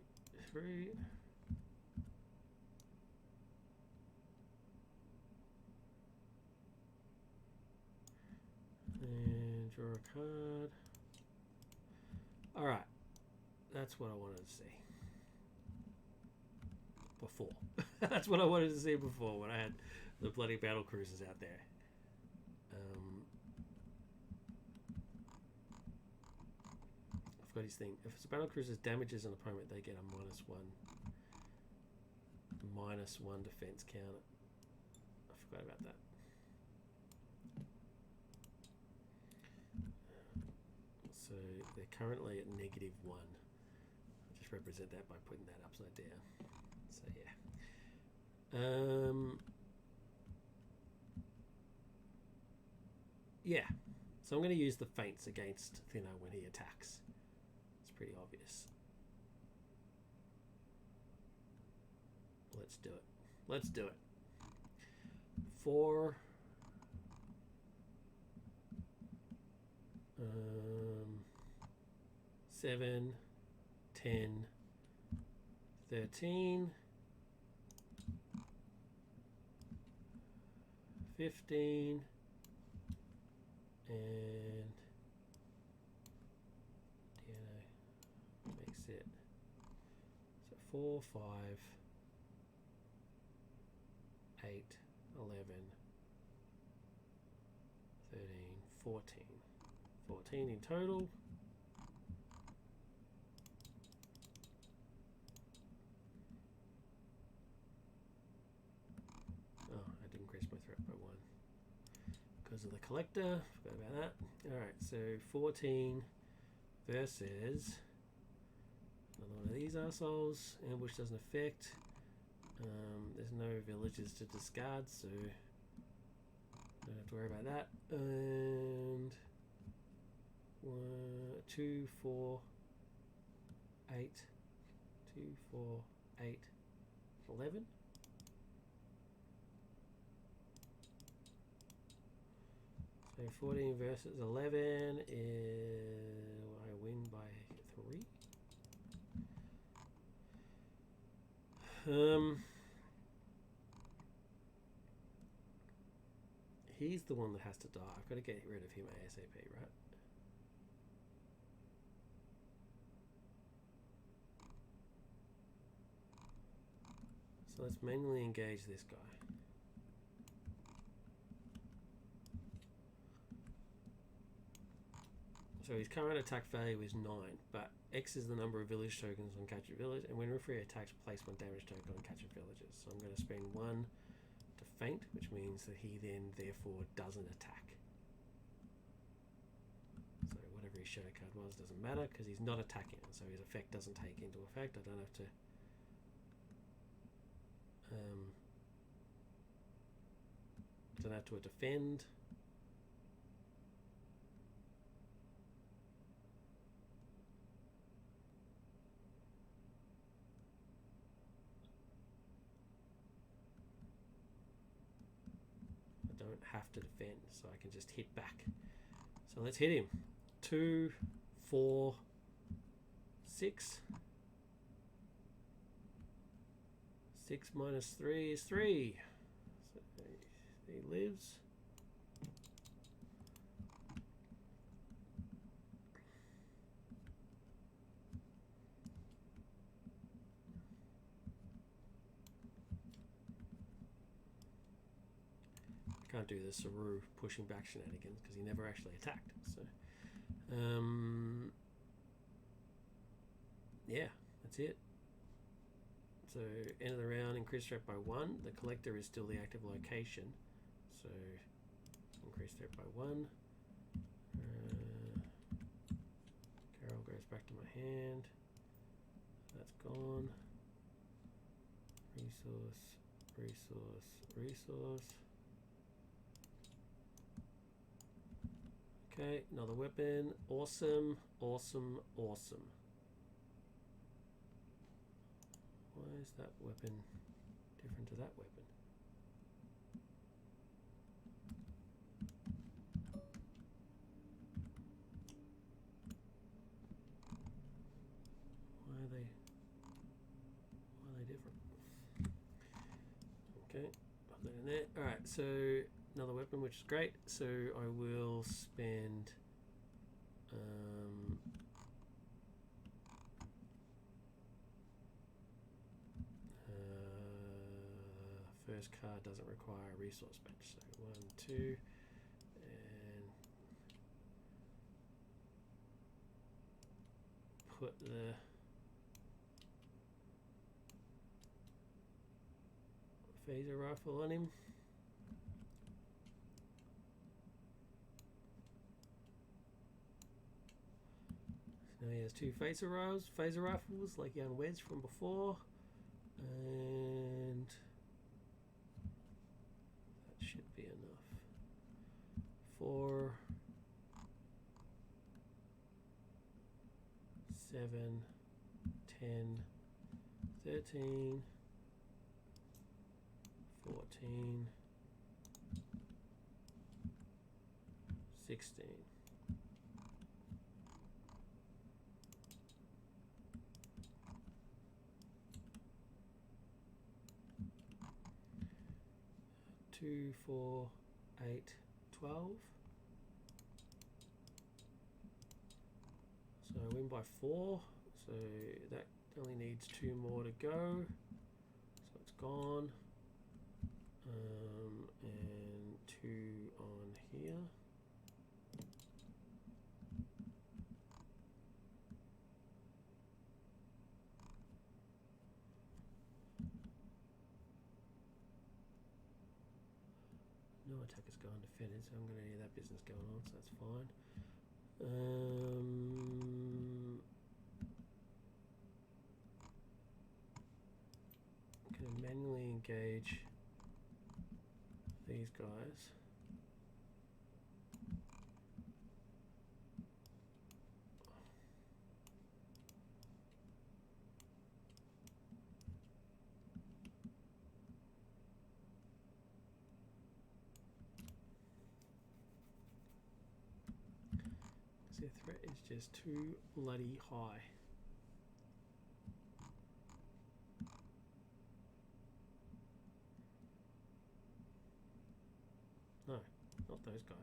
3. And draw a card. Alright. That's what I wanted to see. Before. That's what I wanted to see before when I had the bloody battle cruisers out there. I've got his thing. If it's a battle cruiser damages an opponent, they get a -1 defense counter. I forgot about that. So they're currently at -1. I'll just represent that by putting that upside down. So yeah. Yeah. So I'm going to use the feints against Thinner when he attacks. It's pretty obvious. Let's do it. Let's do it. 4. 7, 10, 13, 15, and DNA makes it so 4, 5, 8, 11, 13, 14. 14 in total. Oh, I did increase my threat by 1 because of the collector. Forgot about that. Alright, so 14 versus another one of these assholes. Ambush doesn't affect. There's no villages to discard, so don't have to worry about that. And 1, 2, 4, 8, 2, 4, 8, 11. So 14 versus 11 is I win by 3. He's the one that has to die. I've got to get rid of him ASAP, right? So let's manually engage this guy. So his current attack value is 9, but X is the number of village tokens on captured village, and when referee attacks, place 1 damage token on captured villages. So I'm going to spend 1 to feint, which means that he then therefore doesn't attack. So whatever his shadow card was doesn't matter because he's not attacking, so his effect doesn't take into effect. I don't have to defend. I don't have to defend, so I can just hit back. So let's hit him. 2, 4, 6. 6 minus 3 is 3. So he lives. Can't do the Saru pushing back shenanigans because he never actually attacked. So, yeah, that's it. So, end of the round, increase threat by 1. The collector is still the active location. So, increase threat by 1. Carol goes back to my hand. That's gone. Resource, resource, resource. Okay, another weapon. Awesome, awesome, awesome. Why is that weapon different to that weapon? Why are they different? Okay, put that in there. Alright, so another weapon, which is great. So I will spend first card doesn't require a resource bench. So 1, 2, and put the phaser rifle on him. Now he has 2 phaser rifles like Young Wedge from before, and that should be enough. 4, 7, 10, 13, 14, 16. Two, 4, 8, 12. So I win by 4. So that only needs 2 more to go. So it's gone. And 2 on here. No attacker's gone defended, so I'm going to need that business going on, so that's fine. I'm going to manually engage these guys. Their threat is just too bloody high. No, not those guys.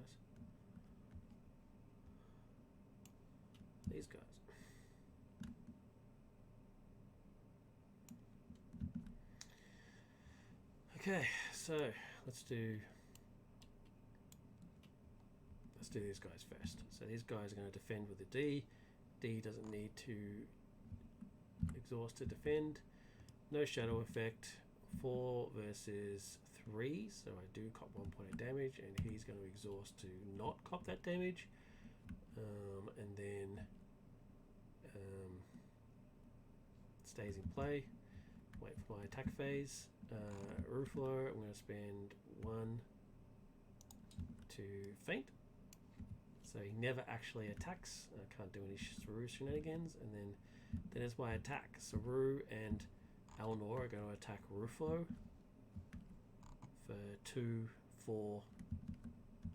These guys. Okay, so let's do these guys first. So these guys are going to defend with a D. D doesn't need to exhaust to defend. No shadow effect. 4 versus 3. So I do cop 1 point of damage, and he's going to exhaust to not cop that damage. And then stays in play. Wait for my attack phase. Ruflo, I'm going to spend 1 to feint. So he never actually attacks. I can't do any Saru shenanigans. And then is my attack. Saru and Eleanor are going to attack Ruflo for 2, 4,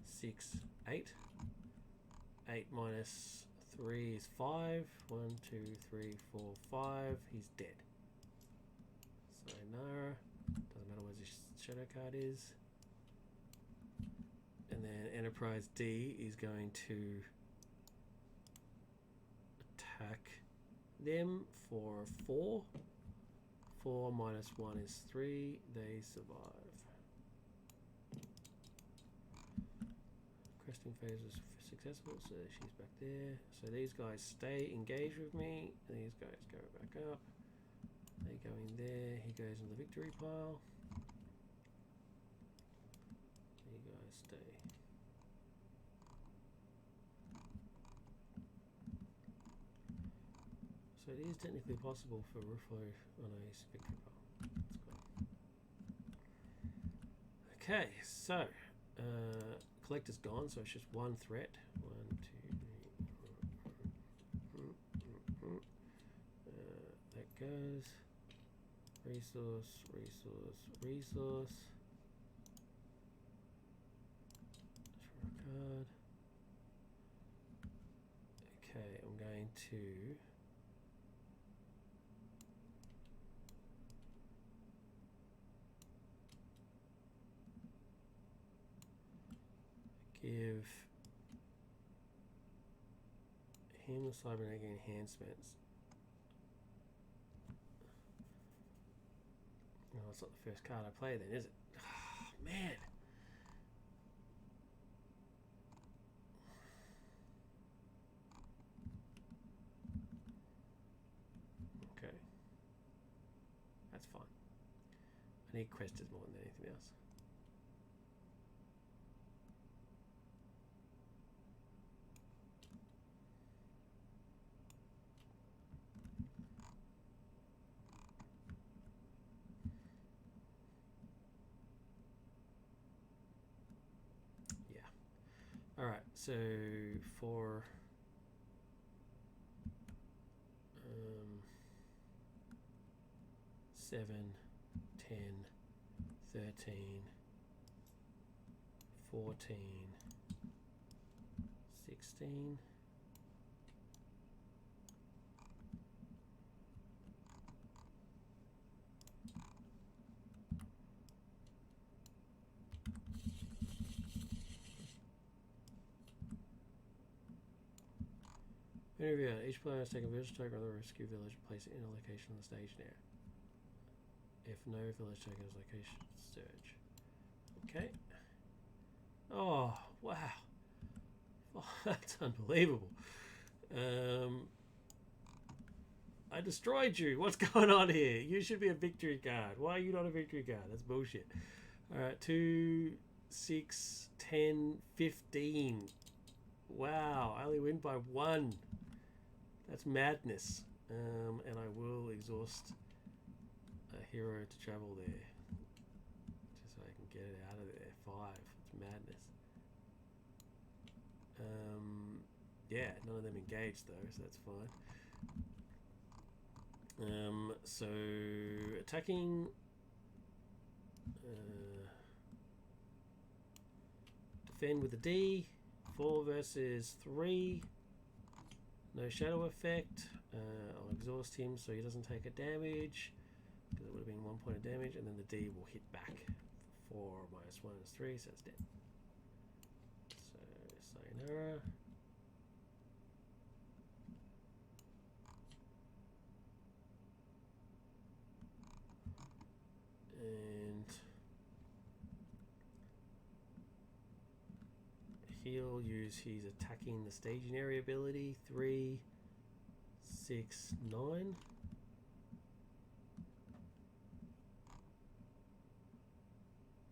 6, 8. 8 minus 3 is 5. 1, 2, 3, 4, 5. He's dead. Sayonara. Doesn't matter where his shadow card is. And then Enterprise D is going to attack them for 4. 4 minus 1 is 3. They survive. Questing phase was successful, so she's back there. So these guys stay engaged with me. These guys go back up. They go in there. He goes in the victory pile. You guys stay. So it is technically possible for Ruffalo on a victory pile. Let's go. Okay, so Collector's gone, so it's just one threat. 1, 2, 3. That goes. Resource. Draw a card. Okay, I'm going to give him the cybernetic enhancements. No, it's not the first card I play then, is it? Oh, man. Okay. That's fine. I need questers more than anything else. Alright, so for 7, 10, 13, 14, 16. Interview. Each player has taken a village token or the rescue village and place it in a location on the stage now. If no village token is location, search. Okay. Oh, wow. Oh, that's unbelievable. I destroyed you. What's going on here? You should be a victory card. Why are you not a victory card? That's bullshit. Alright, 2, 6, 10, 15. Wow, I only win by 1. That's madness. And I will exhaust a hero to travel there. Just so I can get it out of there. 5. It's madness. Yeah, none of them engaged though, so that's fine. So attacking defend with a D. 4 versus 3. No shadow effect. I'll exhaust him so he doesn't take a damage, because it would have been 1 point of damage, and then the D will hit back. 4 minus 1 is 3, so it's dead. So sayonara. And he'll use his attacking the staging area ability. 3, 6, 9.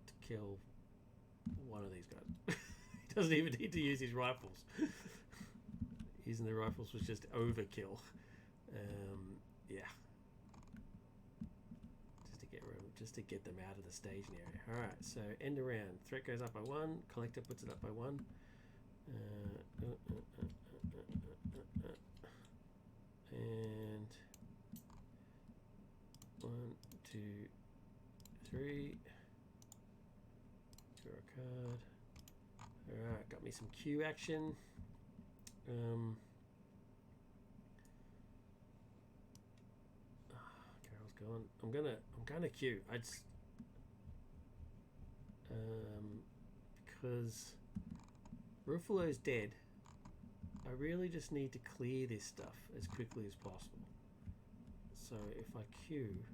To kill one of these guys. He doesn't even need to use his rifles. Using the rifles was just overkill. Yeah. Just to get them out of the staging area. Alright, so end around. Threat goes up by 1. Collector puts it up by 1. And 1, 2, 3. Draw a card. Alright, got me some Q action. Carol's gone. I'm I'm going to queue. Because Ruffalo's dead. I really just need to clear this stuff as quickly as possible. So if I queue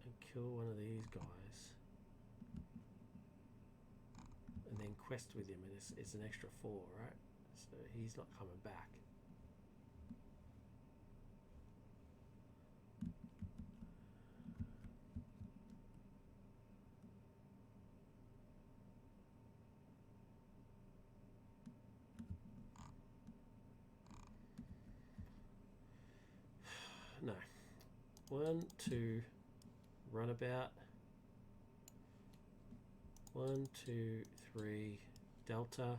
and kill one of these guys and then quest with him, and it's an extra 4, right? So he's not coming back. No. 1, 2, runabout. 1, 2, 3, delta.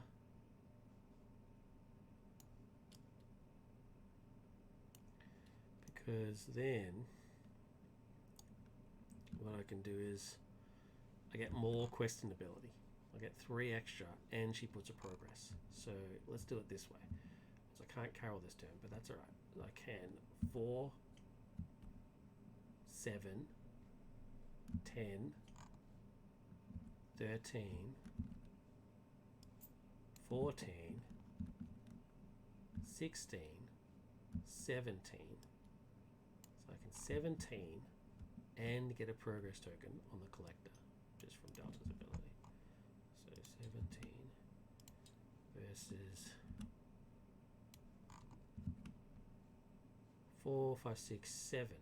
Because then what I can do is I get more questing ability. I get 3 extra and she puts a progress. So let's do it this way. So I can't carol this turn, but that's alright. I can 4, 7, 10, 13, 14, 16, 17. So I can 17 and get a progress token on the collector just from Delta's ability. So 17 versus 4, 5, 6, 7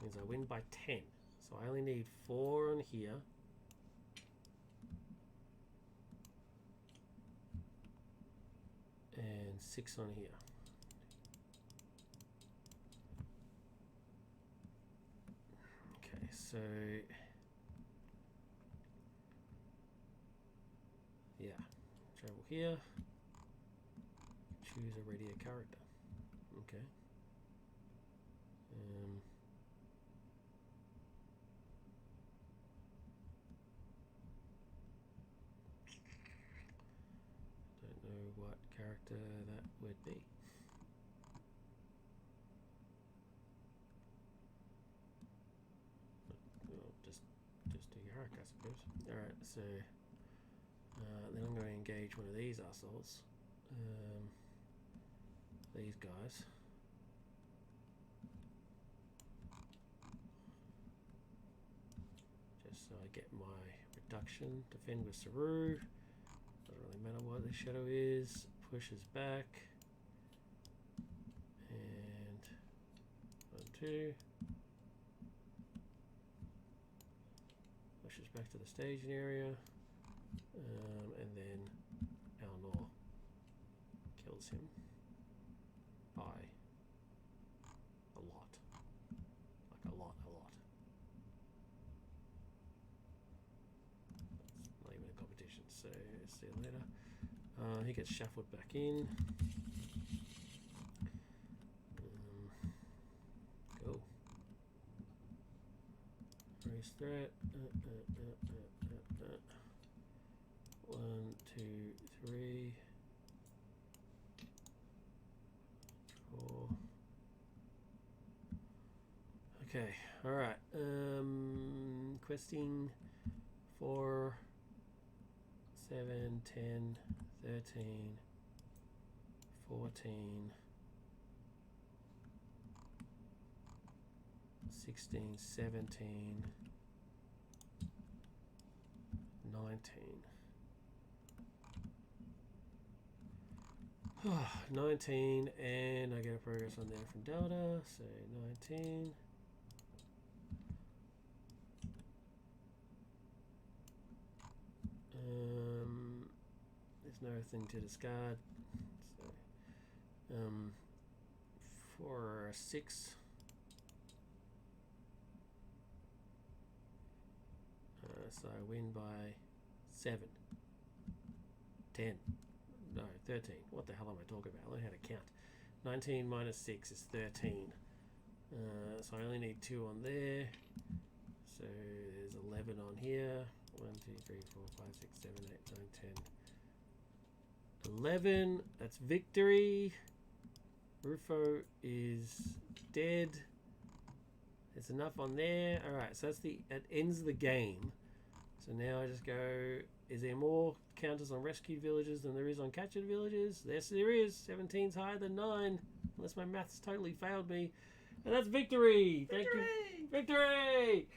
means I win by 10. So I only need 4 on here. And 6 on here. Okay, so yeah, travel here, choose already a character. Okay. Don't know what character that would be. Well, just do Yarick, I suppose. Alright, so then I'm going to engage one of these assholes. These guys. Just so I get my reduction. Defend with Saru. Doesn't really matter what the shadow is. Pushes back. And 1, 2. Pushes back to the staging area. And then Elnor kills him by a lot. Like a lot. It's not even a competition, so see you later. He gets shuffled back in. Go. Raise threat. 1, 2, 3, 4. Okay, alright. Questing 4, 7, 10, 13, 14, 16, 17, 19. 19, and I get a progress on there from Delta, so 19. There's no thing to discard. So, for a 6. So I win by 7, 10. No, 13. What the hell am I talking about? I learned how to count. 19 minus 6 is 13. So I only need 2 on there. So there's 11 on here. 1, 2, 3, 4, 5, 6, 7, 8, 9, 10. 11. That's victory. Rufo is dead. There's enough on there. All right, so that ends the game. So now I just go, is there more counters on rescued villages than there is on captured villages? Yes, there is. 17's higher than 9, unless my maths totally failed me. And that's victory! Thank you. Victory!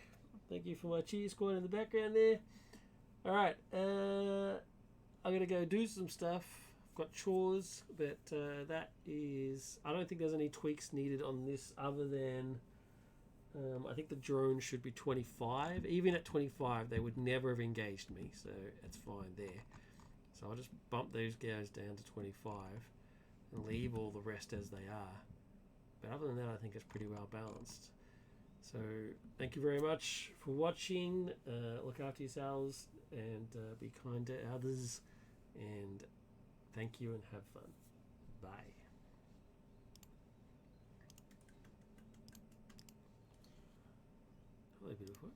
Thank you for my cheer squad in the background there. All right, I'm going to go do some stuff. I've got chores, but that is... I don't think there's any tweaks needed on this other than... I think the drone should be 25. Even at 25, they would never have engaged me, so it's fine there. So I'll just bump those guys down to 25 and leave all the rest as they are. But other than that, I think it's pretty well balanced. So thank you very much for watching. Look after yourselves and be kind to others. And thank you and have fun. Bye. A little bit of what?